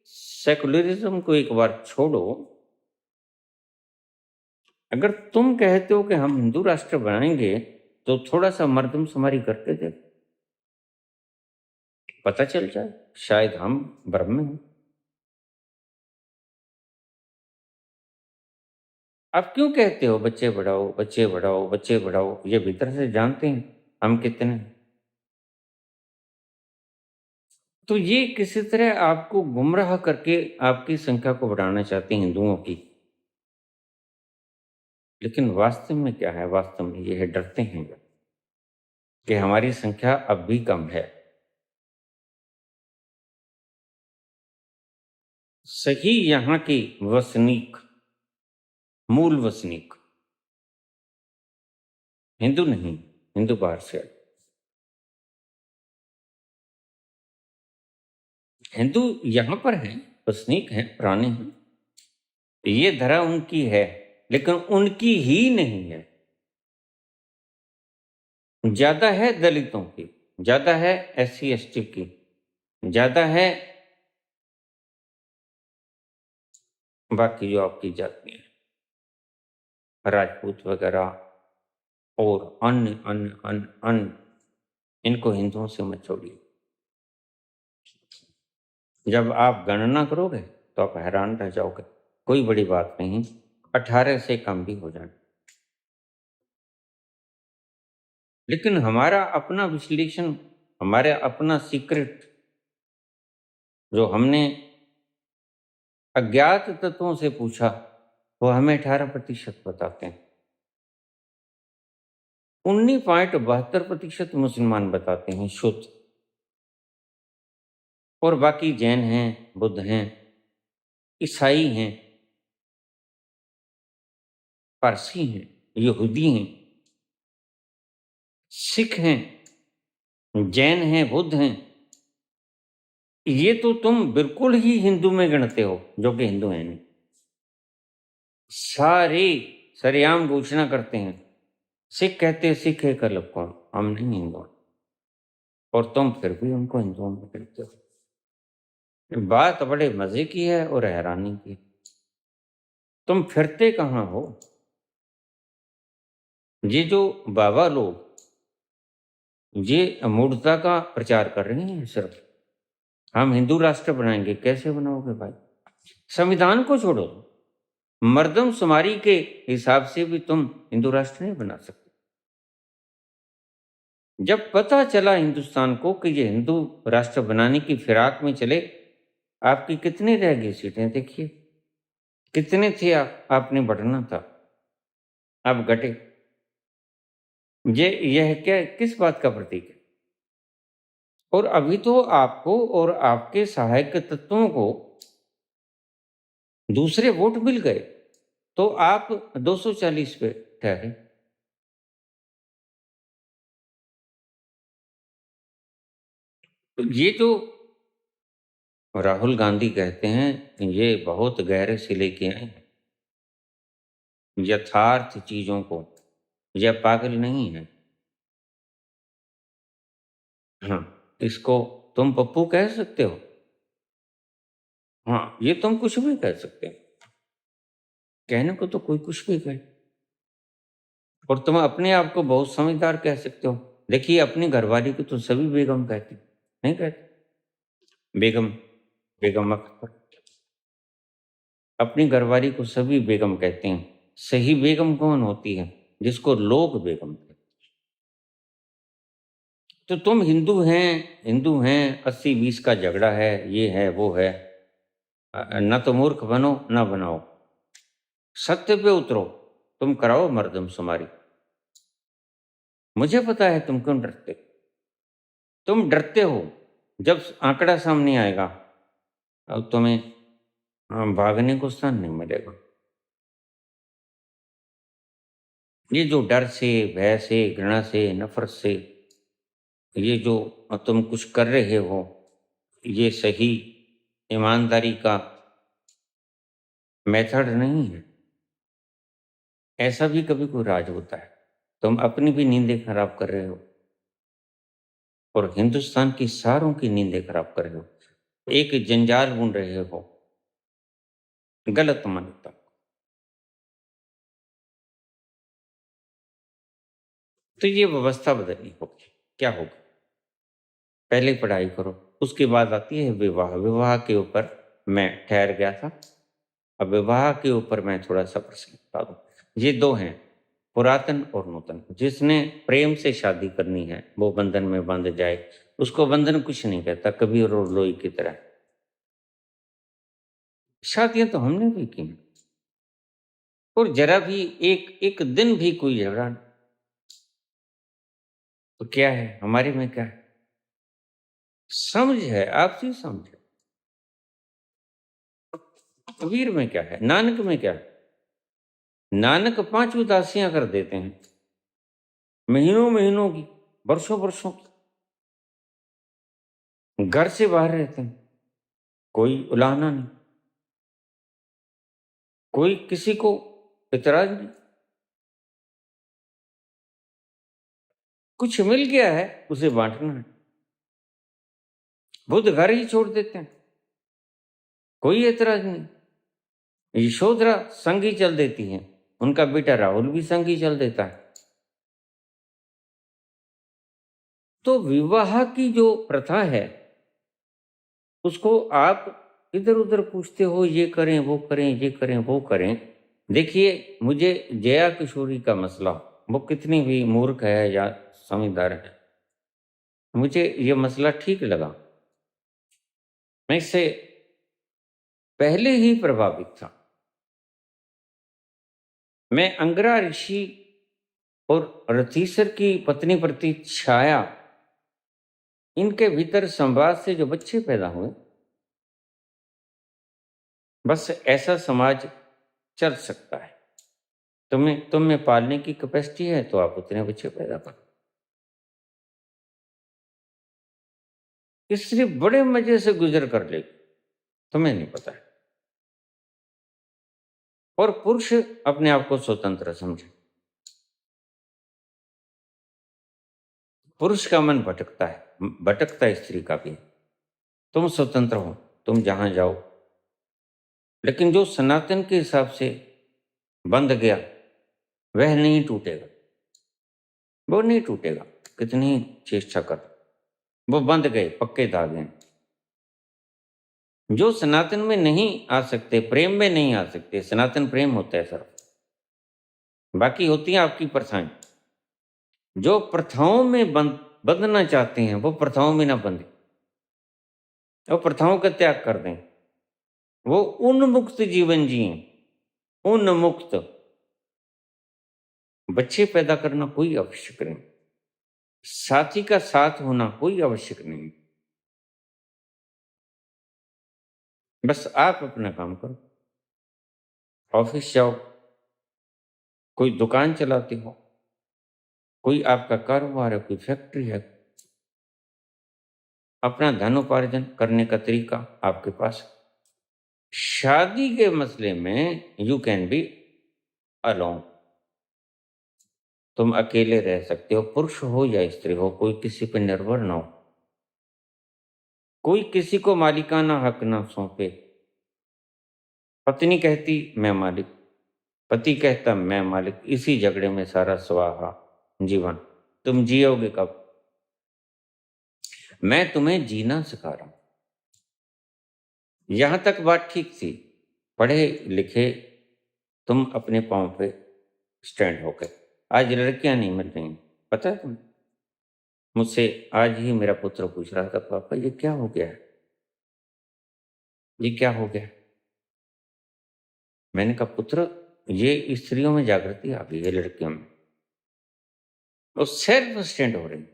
सेकुलरिज्म को एक बार छोड़ो, अगर तुम कहते हो कि हम हिंदू राष्ट्र बनाएंगे तो थोड़ा सा मर्दमशुमारी करके देखो, पता चल जाए, शायद हम भ्रम में हैं। आप क्यों कहते हो बच्चे बढ़ाओ, बच्चे बढ़ाओ, बच्चे बढ़ाओ? ये भीतर से जानते हैं हम कितने हैं। तो ये किसी तरह आपको गुमराह करके आपकी संख्या को बढ़ाना चाहते हैं हिंदुओं की, लेकिन वास्तव में क्या है? वास्तव में ये है, डरते हैं कि हमारी संख्या अब भी कम है। सही यहाँ के वसनीक, मूल वसनीक हिंदू नहीं, हिंदू बाहर से आए। हिंदू यहाँ पर हैं, वसनीक हैं, पुराने हैं, ये धरा उनकी है, लेकिन उनकी ही नहीं है। ज्यादा है दलितों की, ज्यादा है SC ST की, ज्यादा है बाकी जो आपकी जाति है, राजपूत वगैरह और अन्य अन्य अन्य अन्य, इनको हिंदुओं से मत छोड़िए। जब आप गणना करोगे तो आप हैरान रह जाओगे। कोई बड़ी बात नहीं, 18 से कम भी हो जाए। लेकिन हमारा अपना विश्लेषण, हमारा अपना सीक्रेट जो हमने अज्ञात तत्वों से पूछा, वो हमें 18% बताते हैं। 19.72% मुसलमान बताते हैं शुद्ध, और बाकी जैन हैं, बुद्ध हैं, ईसाई हैं, पारसी हैं, यहूदी हैं, सिख हैं, जैन हैं, बुद्ध हैं, ये तो तुम बिल्कुल ही हिंदू में गिनते हो, जो कि हिंदू है नहीं। सारे सरेआम घोषणा करते हैं, सिख कहते हैं सिख एक अलग कौन, हम नहीं हिंदू, और तुम फिर भी उनको हिंदुओं में गिनते हो। बात बड़े मजे की है और हैरानी की। तुम फिरते कहाँ हो? ये जो बाबा लोग ये मूर्खता का प्रचार कर रहे हैं, सिर्फ हम हिंदू राष्ट्र बनाएंगे। कैसे बनाओगे भाई? संविधान को छोड़ो, मर्दमशुमारी के हिसाब से भी तुम हिंदू राष्ट्र नहीं बना सकते। जब पता चला हिंदुस्तान को कि ये हिंदू राष्ट्र बनाने की फिराक में चले, आपकी कितनी रह गई सीटें देखिए, कितने थे आप, आपने बढ़ना था, आप घटे। यह क्या, किस बात का प्रतीक है? और अभी तो आपको और आपके सहायक तत्वों को दूसरे वोट मिल गए, तो आप 240 पे ठहरे। तो ये जो राहुल गांधी कहते हैं, ये बहुत गहरे से लेके आए हैं यथार्थ चीजों को, यह पागल नहीं है। हाँ, इसको तुम पप्पू कह सकते हो, हाँ, ये तुम कुछ भी कह सकते हो, कहने को तो कोई कुछ भी कहे। और तुम अपने आप को बहुत समझदार कह सकते हो। देखिए, अपनी घरवाली को तो सभी बेगम कहते, नहीं कहते? बेगम, बेगम अख्तर, अपनी घरवाली को सभी बेगम कहते हैं। सही बेगम कौन होती है? जिसको लोग बेगम कहते। तो तुम हिंदू हैं, 80-20 का झगड़ा है, ये है वो है। न तो मूर्ख बनो न बनाओ, सत्य पे उतरो, तुम कराओ मर्दमशुमारी। मुझे पता है तुम क्यों डरते, तुम डरते हो जब आंकड़ा सामने आएगा, अब तुम्हें भागने को स्थान नहीं मिलेगा। ये जो डर से, भय से, घृणा से, नफरत से, ये जो तुम कुछ कर रहे हो, ये सही ईमानदारी का मेथड नहीं है। ऐसा भी कभी कोई राज होता है? तुम अपनी भी नींदें खराब कर रहे हो और हिंदुस्तान की सारों की नींदें खराब कर रहे हो। एक जंजाल बुन रहे हो गलत मान्यता। तो ये व्यवस्था बदलनी होगी। क्या होगा? पहले पढ़ाई करो, उसके बाद आती है विवाह। विवाह के ऊपर मैं ठहर गया था, अब विवाह के ऊपर मैं थोड़ा सा प्रश्न बता दूं। ये दो हैं, पुरातन और नूतन। जिसने प्रेम से शादी करनी है वो बंधन में बंध जाए, उसको बंधन कुछ नहीं कहता, कबीर और लोई की तरह। शादियां तो हमने भी की, और जरा भी एक एक दिन भी कोई झगड़ा नहीं। तो क्या है हमारे में, क्या है? समझ है, आपसी समझ है। कबीर में क्या है, नानक में क्या है? नानक 5 उदासियां कर देते हैं, महीनों महीनों की, वर्षों वर्षों की, घर से बाहर रहते हैं, कोई उलाहना नहीं, कोई किसी को इतराज नहीं। कुछ मिल गया है उसे बांटना है। बुद्ध घर ही छोड़ देते हैं, कोई एतराज नहीं। यशोधरा संग ही चल देती हैं, उनका बेटा राहुल भी संग ही चल देता है। तो विवाह की जो प्रथा है, उसको आप इधर उधर पूछते हो, ये करें वो करें, ये करें वो करें। देखिए, मुझे जया किशोरी का मसला, वो कितनी भी मूर्ख है या समझदार है, मुझे ये मसला ठीक लगा। मैं इससे पहले ही प्रभावित था। मैं अंगरा ऋषि और रथीसर की पत्नी प्रति छाया, इनके भीतर संवाद से जो बच्चे पैदा हुए, बस ऐसा समाज चल सकता है। तुम में पालने की कैपेसिटी है तो आप उतने बच्चे पैदा करो। स्त्री बड़े मजे से गुजर कर लेगी, तुम्हें नहीं पता है। और पुरुष अपने आप को स्वतंत्र समझे। पुरुष का मन भटकता है, भटकता है स्त्री का भी। तुम स्वतंत्र हो, तुम जहां जाओ। लेकिन जो सनातन के हिसाब से बंध गया वह नहीं टूटेगा, वो नहीं टूटेगा, कितनी चेष्टा कर, वो बंध गए, पक्के धागे हैं। जो सनातन में नहीं आ सकते, प्रेम में नहीं आ सकते, सनातन प्रेम होता है सर, बाकी होती हैं आपकी प्रथाएं। जो प्रथाओं में बंधना चाहते हैं वो प्रथाओं में ना बंधे, वो प्रथाओं का त्याग कर दें, वो उन्मुक्त जीवन जिए, उन्मुक्त। बच्चे पैदा करना कोई आवश्यक नहीं, साथी का साथ होना कोई आवश्यक नहीं, बस आप अपना काम करो, ऑफिस जाओ, कोई दुकान चलाते हो, कोई आपका कारोबार है, कोई फैक्ट्री है, अपना धन उपार्जन करने का तरीका आपके पास। शादी के मसले में यू कैन बी अलोन, तुम अकेले रह सकते हो, पुरुष हो या स्त्री हो, कोई किसी पर निर्भर ना हो, कोई किसी को मालिकाना हक ना सौंपे। पत्नी कहती मैं मालिक, पति कहता मैं मालिक, इसी झगड़े में सारा स्वाहा जीवन। तुम जियोगे कब? मैं तुम्हें जीना सिखा रहा हूं। यहां तक बात ठीक थी, पढ़े लिखे तुम अपने पांव पे स्टैंड हो गए। आज लड़कियां नहीं मिल रही, पता है तुम्हें? मुझसे आज ही मेरा पुत्र पूछ रहा था, पापा ये क्या हो गया है, ये क्या हो गया? मैंने कहा पुत्र, ये स्त्रियों में जागृति आ गई है, लड़कियों में, वो सेल्फ स्टैंड हो रही।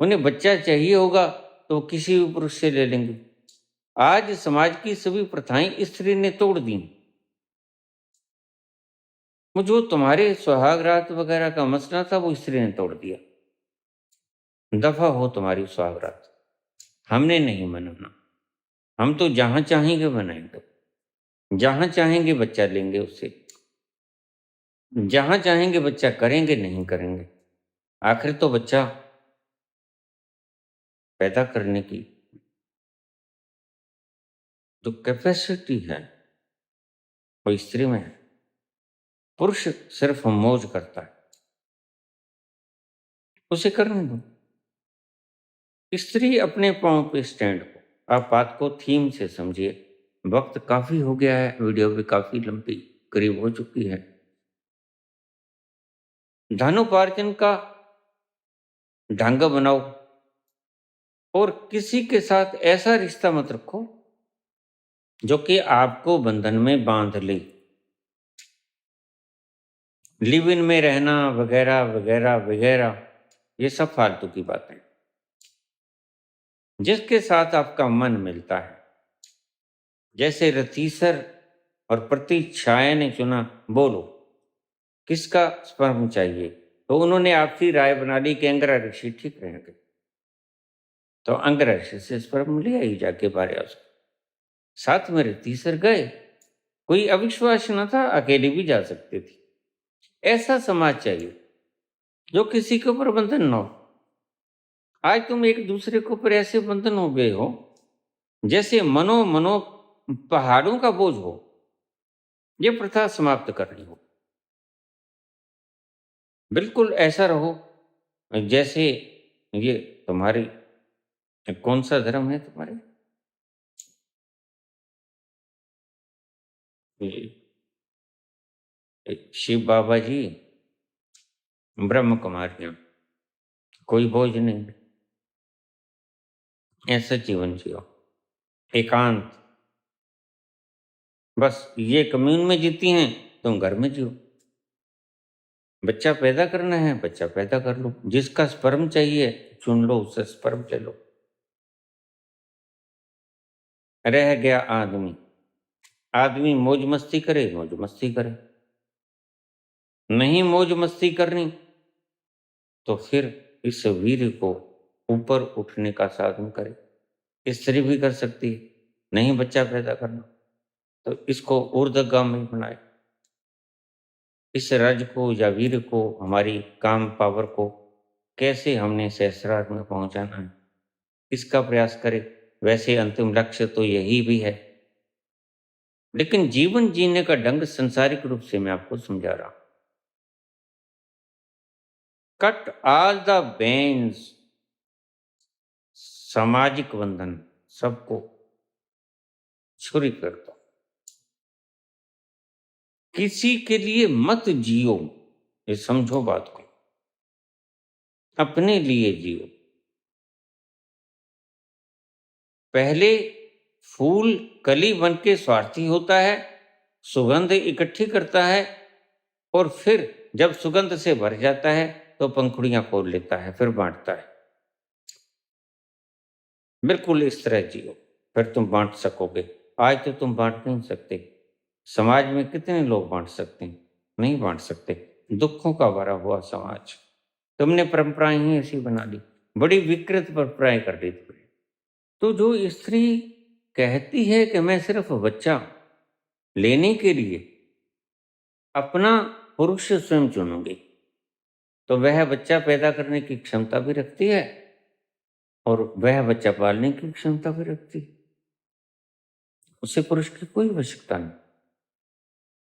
उन्हें बच्चा चाहिए होगा तो किसी भी पुरुष से ले लेंगे। आज समाज की सभी प्रथाएं स्त्री ने तोड़ दी। वो जो तुम्हारे सुहाग रात वगैरह का मसला था वो स्त्री ने तोड़ दिया। दफा हो तुम्हारी सुहाग रात, हमने नहीं मनाना। हम तो जहां चाहेंगे बनाएंगे, जहां चाहेंगे बच्चा लेंगे उससे, जहां चाहेंगे बच्चा करेंगे, नहीं करेंगे। आखिर तो बच्चा पैदा करने की जो कैपेसिटी है वो स्त्री में है। पुरुष सिर्फ मौज करता है, उसे करने दो। स्त्री अपने पांव पे स्टैंड हो। आप बात को थीम से समझिए। वक्त काफी हो गया है, वीडियो भी काफी लंबी करीब हो चुकी है। धनोपार्जन का ढंग बनाओ और किसी के साथ ऐसा रिश्ता मत रखो जो कि आपको बंधन में बांध ले। लिव इन में रहना वगैरह वगैरह वगैरह, ये सब फालतू की बातें। जिसके साथ आपका मन मिलता है, जैसे रतीसर और प्रतीक्षाया ने चुना, बोलो किसका स्पर्म चाहिए, तो उन्होंने आपसी राय बना ली कि अंगरा ऋषि ठीक रहेंगे, तो अंगरा ऋषि से स्पर्म ले आई जाके बारे। साथ में रतीसर गए, कोई अविश्वास न था, अकेले भी जा सकते थे। ऐसा समाज चाहिए जो किसी के ऊपर बंधन न हो। आज तुम एक दूसरे के ऊपर ऐसे बंधन हो गए हो जैसे मनो मनो पहाड़ों का बोझ हो। ये प्रथा समाप्त करनी हो। बिल्कुल ऐसा रहो जैसे ये तुम्हारी, कौन सा धर्म है तुम्हारे? शिव बाबा जी, ब्रह्म कुमारियां, कोई बोझ नहीं, ऐसा जीवन जियो, एकांत। बस ये कम्यून में जीती हैं, तुम घर में जियो। बच्चा पैदा करना है, बच्चा पैदा कर लो, जिसका स्पर्म चाहिए चुन लो, उससे स्पर्म ले लो। रह गया आदमी, आदमी मौज मस्ती करे, मौज मस्ती करे। नहीं मौज मस्ती करनी तो फिर इस वीर को ऊपर उठने का साधन करे। स्त्री भी कर सकती है, नहीं बच्चा पैदा करना तो इसको ऊर्ध्वगामी बनाए, इस रज को या वीर को, हमारी काम पावर को कैसे हमने सहस्रार में पहुंचाना है, इसका प्रयास करें। वैसे अंतिम लक्ष्य तो यही भी है, लेकिन जीवन जीने का ढंग संसारिक रूप से मैं आपको समझा रहा हूं। कट ऑल द बैंड्स, सामाजिक बंधन सबको छुरी कर दो। किसी के लिए मत जियो, ये समझो बात को, अपने लिए जियो। पहले फूल कली बन के स्वार्थी होता है, सुगंध इकट्ठी करता है, और फिर जब सुगंध से भर जाता है तो पंखुड़ियां खोल लेता है, फिर बांटता है। बिल्कुल इस तरह जियो, फिर तुम बांट सकोगे। आज तो तुम बांट नहीं सकते। समाज में कितने लोग बांट सकते हैं? नहीं बांट सकते। दुखों का भरा हुआ समाज, तुमने परंपराएं ही ऐसी बना ली, बड़ी विकृत परंपराएं कर दी तुमने। तो जो स्त्री कहती है कि मैं सिर्फ बच्चा लेने के लिए अपना पुरुष स्वयं चुनूंगी, तो वह बच्चा पैदा करने की क्षमता भी रखती है और वह बच्चा पालने की क्षमता भी रखती है। उसे पुरुष की कोई आवश्यकता नहीं।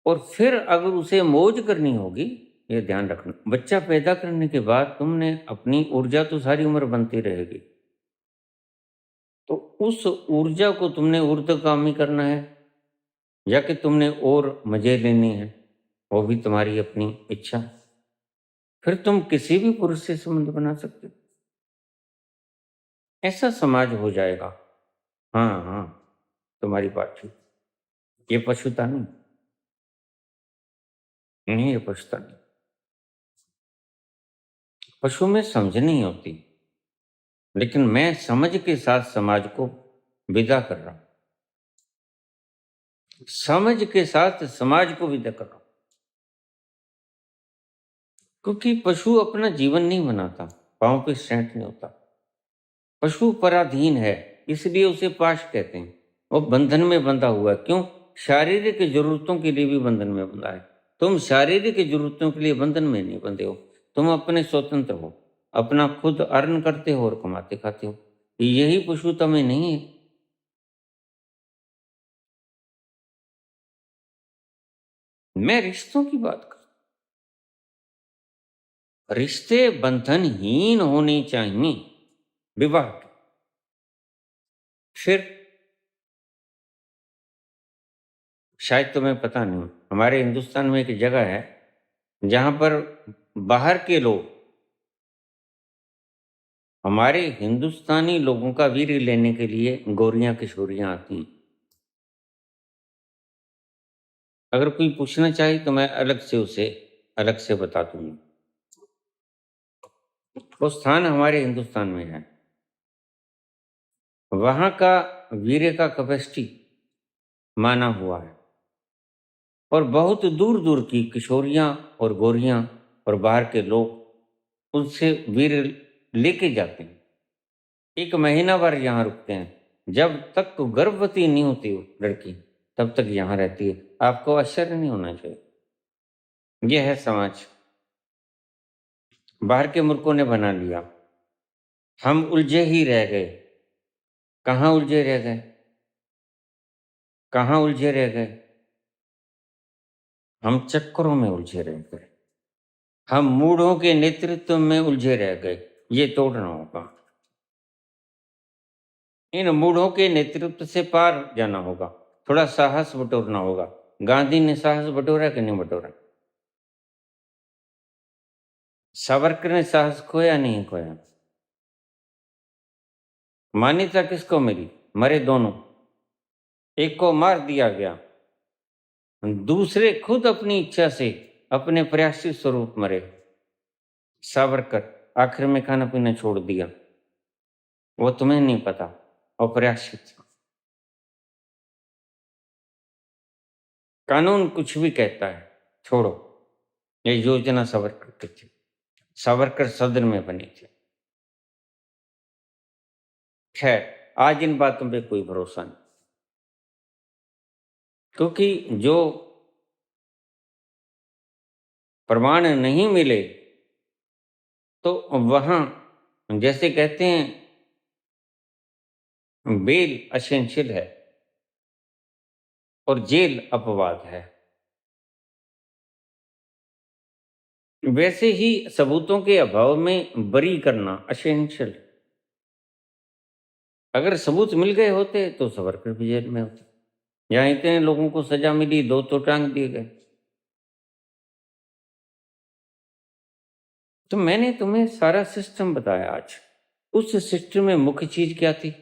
और फिर अगर उसे मौज करनी होगी, ये ध्यान रखना, बच्चा पैदा करने के बाद तुमने अपनी ऊर्जा तो सारी उम्र बनती रहेगी, तो उस ऊर्जा को तुमने ऊर्ध्वगामी करना है या कि तुमने और मजे लेने हैं, वो भी तुम्हारी अपनी इच्छा। फिर तुम किसी भी पुरुष से संबंध बना सकते हो। ऐसा समाज हो जाएगा। हाँ हाँ, तुम्हारी बात ठीक। ये पशुता नहीं, नहीं ये पशुता नहीं। पशु में समझ नहीं होती, लेकिन मैं समझ के साथ समाज को विदा कर रहा हूं, समझ के साथ समाज को विदा कर रहा हूं। क्योंकि पशु अपना जीवन नहीं बनाता, पांव पे स्टैंड नहीं होता। पशु पराधीन है, इसलिए उसे पाश कहते हैं। वो बंधन में बंधा हुआ है। क्यों? शारीरिक जरूरतों के लिए भी बंधन में बंधा है। तुम शारीरिक जरूरतों के लिए बंधन में नहीं बंधे हो, तुम अपने स्वतंत्र हो, अपना खुद अर्न करते हो और कमाते खाते हो। यही पशुता में नहीं है। मैं रिश्तों की बात कर, रिश्ते बंधनहीन होने चाहिए विवाह के। फिर शायद तुम्हें पता नहीं, हमारे हिंदुस्तान में एक जगह है जहां पर बाहर के लोग हमारे हिंदुस्तानी लोगों का वीर लेने के लिए गोरियां किशोरियां आती हैं। अगर कोई पूछना चाहे तो मैं अलग से उसे अलग से बता दूंगा। वो स्थान हमारे हिंदुस्तान में है। वहां का वीर्य का कैपेसिटी माना हुआ है, और बहुत दूर दूर की किशोरियां और गोरियां और बाहर के लोग उनसे वीर लेके जाते हैं। एक महीना भर यहाँ रुकते हैं। जब तक गर्भवती नहीं होती वो लड़की, तब तक यहाँ रहती है। आपको आश्चर्य नहीं होना चाहिए। यह है समाज, बाहर के मुल्कों ने बना लिया। हम उलझे ही रह गए। कहाँ उलझे रह गए? कहाँ उलझे रह गए? हम चक्करों में उलझे रह गए। हम मूढ़ों के नेतृत्व में उलझे रह गए। ये तोड़ना होगा। इन मूढ़ों के नेतृत्व से पार जाना होगा। थोड़ा साहस बटोरना होगा। गांधी ने साहस बटोरा कि नहीं बटोरा? सावरकर ने साहस खोया नहीं खोया? मान्यता किसको मिली? मरे दोनों। एक को मार दिया गया, दूसरे खुद अपनी इच्छा से अपने प्रयासी स्वरूप मरे। सावरकर आखिर में खाना पीना छोड़ दिया, वो तुम्हें नहीं पता, अप्रयासित। कानून कुछ भी कहता है, छोड़ो। ये योजना सावरकर की थी। सावरकर सदन में बनी थी। खैर, आज इन बातों पे कोई भरोसा नहीं, क्योंकि जो प्रमाण नहीं मिले तो वहां जैसे कहते हैं बेल एसेंशियल है और जेल अपवाद है, वैसे ही सबूतों के अभाव में बरी करना एसेंशियल। अगर सबूत मिल गए होते तो सावरकर भी जेल में होते। यहाँ इतने लोगों को सजा मिली, 2 तो टांग दिए गए। तो मैंने तुम्हें सारा सिस्टम बताया आज। उस सिस्टम में मुख्य चीज क्या थी?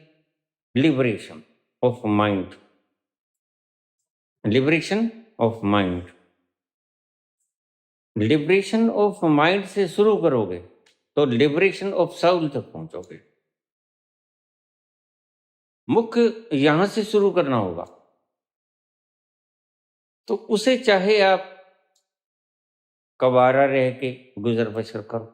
Liberation of mind. Liberation of mind. Liberation of mind से शुरू करोगे तो लिबरेशन ऑफ साउल तक पहुंचोगे। मुख्य यहां से शुरू करना होगा। तो उसे चाहे आप कबारा रह के गुजर बसर करो।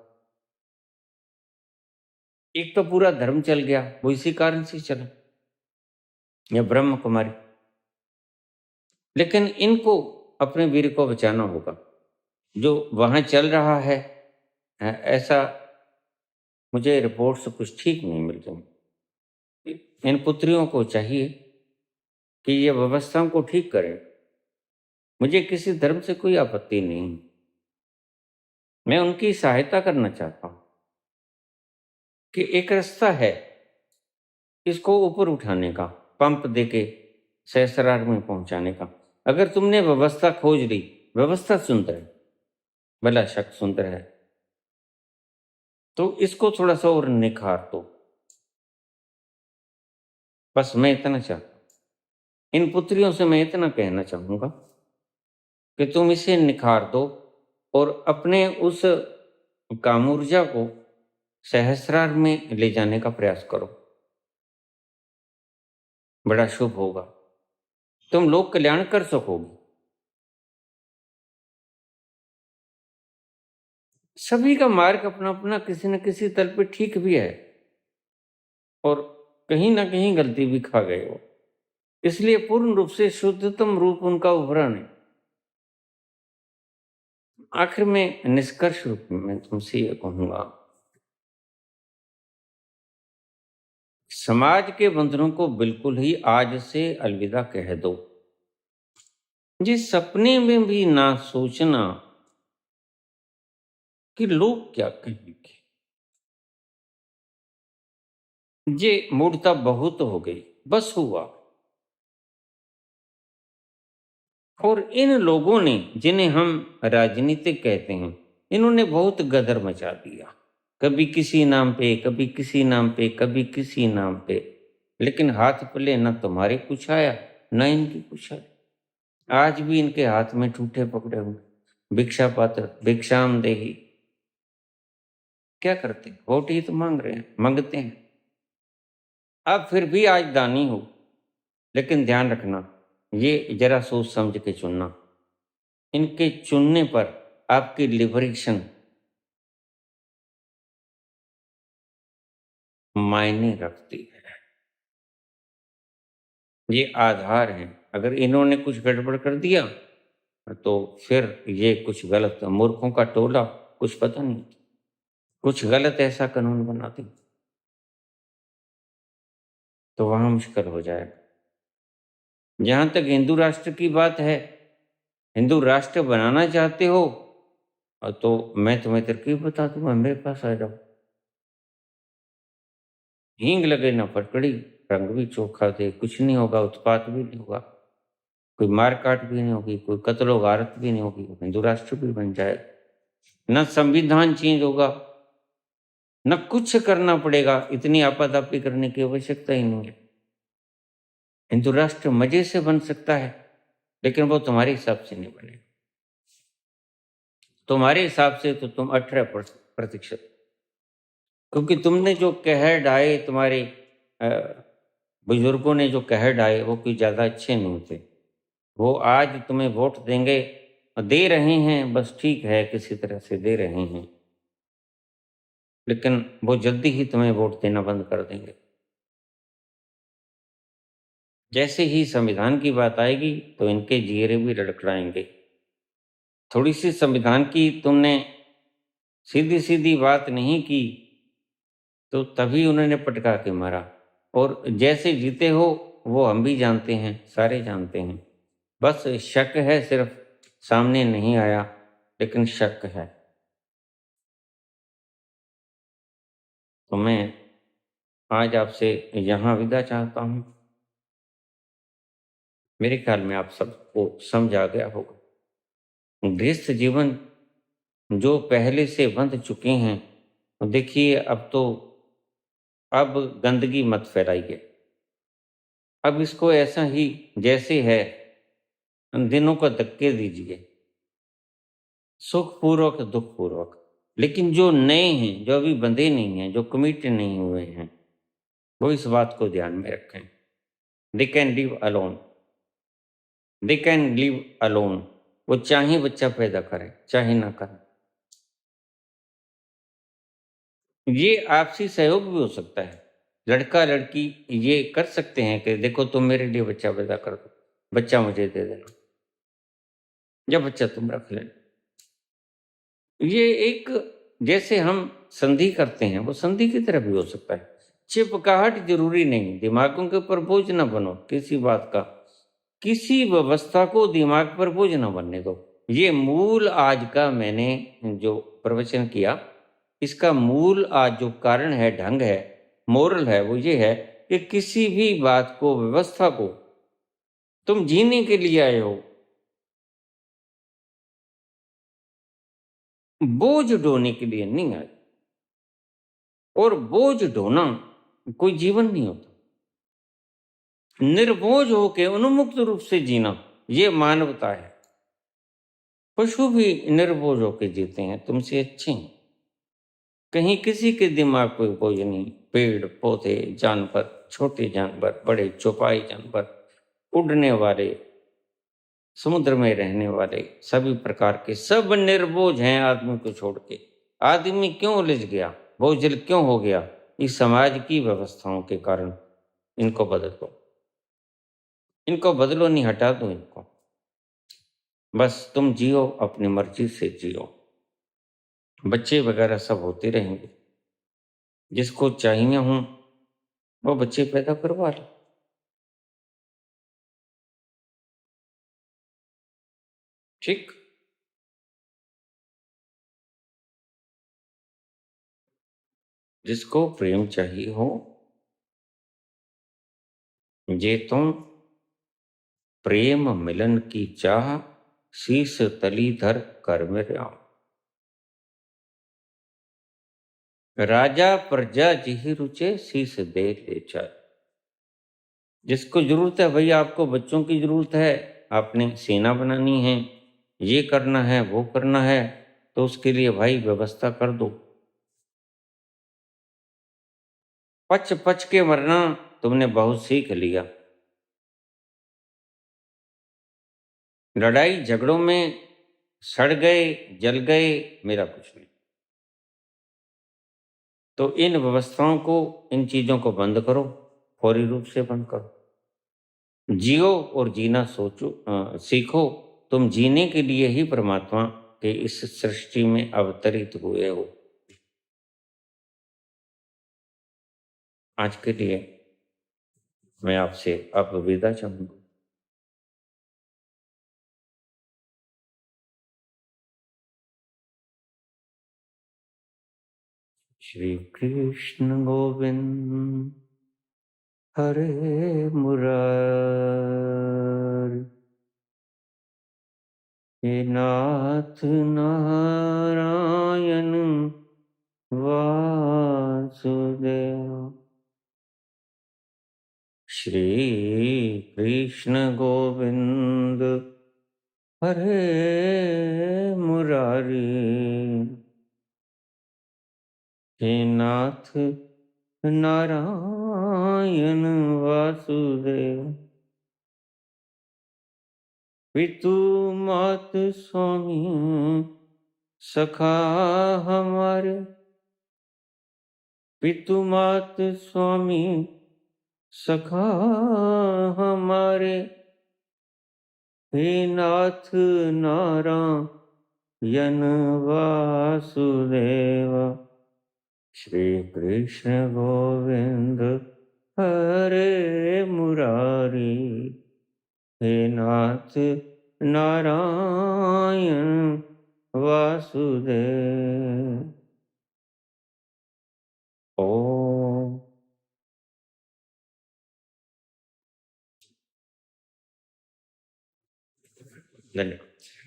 एक तो पूरा धर्म चल गया, वो इसी कारण से चला, या ब्रह्म कुमारी। लेकिन इनको अपने वीर को बचाना होगा। जो वहां चल रहा है ऐसा मुझे रिपोर्ट्स कुछ ठीक नहीं मिल रही। इन पुत्रियों को चाहिए कि ये व्यवस्थाओं को ठीक करें। मुझे किसी धर्म से कोई आपत्ति नहीं, मैं उनकी सहायता करना चाहता हूं कि एक रास्ता है इसको ऊपर उठाने का, पंप देके सहस्रार में पहुंचाने का। अगर तुमने व्यवस्था खोज ली, व्यवस्था सुंदर है, भला शक सुंदर है, तो इसको थोड़ा सा और निखार दो। बस मैं इतना चाहता हूं। इन पुत्रियों से मैं इतना कहना चाहूंगा कि तुम इसे निखार दो और अपने उस कामूर्जा को सहस्रार में ले जाने का प्रयास करो। बड़ा शुभ होगा, तुम लोक कल्याण कर सकोगे। सभी का मार्ग अपना अपना किसी न किसी तल पे ठीक भी है और कहीं ना कहीं गलती भी खा गए हो, इसलिए पूर्ण रूप से शुद्धतम रूप उनका उभरा नहीं। आखिर में निष्कर्ष रूप में मैं तुमसे ये कहूंगा, समाज के बंधनों को बिल्कुल ही आज से अलविदा कह दो। जिस सपने में भी ना सोचना कि लोग क्या कहेंगे। ये मूर्ता बहुत हो गई, बस हुआ। और इन लोगों ने, जिन्हें हम राजनीतिक कहते हैं, इन्होंने बहुत गदर मचा दिया। कभी किसी नाम पे, कभी किसी नाम पे, कभी किसी नाम पे, लेकिन हाथ पल्ले न तुम्हारे कुछ आया न इनकी कुछ आया। आज भी इनके हाथ में ठूठे पकड़े हुए, भिक्षा पात्र, भिक्षाम देही। क्या करते हैं? वोट ही तो मांग रहे हैं, मांगते हैं। अब फिर भी आज दानी हो, लेकिन ध्यान रखना, ये जरा सोच समझ के चुनना। इनके चुनने पर आपकी लिबरेशन मायने रखती है। ये आधार है। अगर इन्होंने कुछ गड़बड़ कर दिया तो फिर ये कुछ गलत, मूर्खों का टोला, कुछ पता नहीं, कुछ गलत ऐसा कानून बना दे तो वहां मुश्किल हो जाएगा। जहां तक हिंदू राष्ट्र की बात है, हिंदू राष्ट्र बनाना चाहते हो तो मैं तुम्हें तरकीब बता दूंगा, मेरे पास आ जाओ। हींग लगे ना फटकड़ी, रंग भी चोखा दे, कुछ नहीं होगा, उत्पात भी नहीं होगा, कोई मार काट भी नहीं होगी, कोई कत्लो गारत भी नहीं होगी, हिंदू राष्ट्र भी बन जाएगा। न संविधान चेंज होगा, न कुछ करना पड़ेगा, इतनी आपाधापी करने की आवश्यकता ही नहीं है। हिंदू राष्ट्र मजे से बन सकता है, लेकिन वो तुम्हारे हिसाब से नहीं बनेगा। तुम्हारे हिसाब से तो तुम 18%, क्योंकि तुमने जो कहर ढाए, तुम्हारे बुजुर्गों ने जो कहर ढाए, वो कोई ज़्यादा अच्छे नहीं थे। वो आज तुम्हें वोट देंगे, दे रहे हैं, बस ठीक है, किसी तरह से दे रहे हैं, लेकिन वो जल्दी ही तुम्हें वोट देना बंद कर देंगे। जैसे ही संविधान की बात आएगी तो इनके जियरे भी लड़खड़ाएंगे। थोड़ी सी संविधान की तुमने सीधी सीधी बात नहीं की तो तभी उन्होंने पटका के मारा। और जैसे जीते हो वो हम भी जानते हैं, सारे जानते हैं। बस शक है, सिर्फ सामने नहीं आया, लेकिन शक है। तो मैं आज आपसे यहाँ विदा चाहता हूँ। मेरे ख्याल में आप सबको समझ आ गया होगा। गृहस्थ जीवन जो पहले से बंध चुके हैं, तो देखिए अब गंदगी मत फैलाइए। अब इसको ऐसा ही जैसे है दिनों को धक्के दीजिए, सुखपूर्वक दुखपूर्वक। लेकिन जो नए हैं, जो अभी बंधे नहीं हैं, जो कमिट नहीं हुए हैं, वो इस बात को ध्यान में रखें। They can live alone, they can live alone. वो चाहे बच्चा पैदा करे चाहे ना करे। ये आपसी सहयोग भी हो सकता है। लड़का लड़की ये कर सकते हैं कि देखो तुम मेरे लिए बच्चा पैदा कर दो, बच्चा मुझे दे देना, या बच्चा तुम रख लेना। ये एक जैसे हम संधि करते हैं, वो संधि की तरह भी हो सकता है। चिपकाहट जरूरी नहीं, दिमागों के ऊपर बोझ ना बनो किसी बात का। किसी व्यवस्था को दिमाग पर बोझ ना बनने दो। ये मूल आज का मैंने जो प्रवचन किया, इसका मूल आज जो कारण है, ढंग है, मोरल है, वो ये है कि किसी भी बात को, व्यवस्था को तुम जीने के लिए आए हो, बोझ ढोने के लिए नहीं आए। और बोझ ढोना कोई जीवन नहीं होता। निर्बोझ होके उन्मुक्त रूप से जीना, ये मानवता है। पशु भी निर्बोझ होके जीते हैं, तुमसे अच्छे हैं। कहीं किसी के दिमाग पे बोझ नहीं। पेड़ पौधे, जानवर, छोटे जानवर, बड़े चौपाई जानवर, उड़ने वाले, समुद्र में रहने वाले, सभी प्रकार के सब निर्बोझ हैं आदमी को छोड़ के। आदमी क्यों उलझ गया, बोझिल क्यों हो गया? इस समाज की व्यवस्थाओं के कारण। इनको बदलो, इनको बदलो नहीं, हटा दो इनको। बस तुम जियो, अपनी मर्जी से जियो। बच्चे वगैरह सब होते रहेंगे, जिसको चाहिए हूं वो बच्चे पैदा करवा लो। ठीक। जिसको प्रेम चाहिए हो, जे तुम प्रेम मिलन की चाह, शीस तली धर कर मेरे आओ। राजा प्रजा जिहि रुचे, शीस दे ले चाहे। जिसको जरूरत है भैया, आपको बच्चों की जरूरत है, आपने सेना बनानी है, ये करना है, वो करना है, तो उसके लिए भाई व्यवस्था कर दो। पच पच के मरना तुमने बहुत सीख लिया। लड़ाई झगड़ों में सड़ गए, जल गए, मेरा कुछ नहीं। तो इन व्यवस्थाओं को, इन चीजों को बंद करो, फौरी रूप से बंद करो। जियो और जीना सीखो। तुम जीने के लिए ही परमात्मा के इस सृष्टि में अवतरित हुए हो। आज के लिए मैं आपसे अब विदा चाहूंगा। श्री कृष्ण गोविंद हरे मुरारी, हे नाथ नारायण वासुदेव। श्री कृष्ण गोविंद हरे मुरारी, हे नाथ नारायण वासुदेव। पितु मात स्वामी सखा हमारे, पितु मात स्वामी सखा हम हमारे, हे नाथ नारायण वासुदेव। श्री कृष्ण गोविंद हरे मुरारी, हे नाथ नारायण वासुदेव। ओम। धन्यवाद।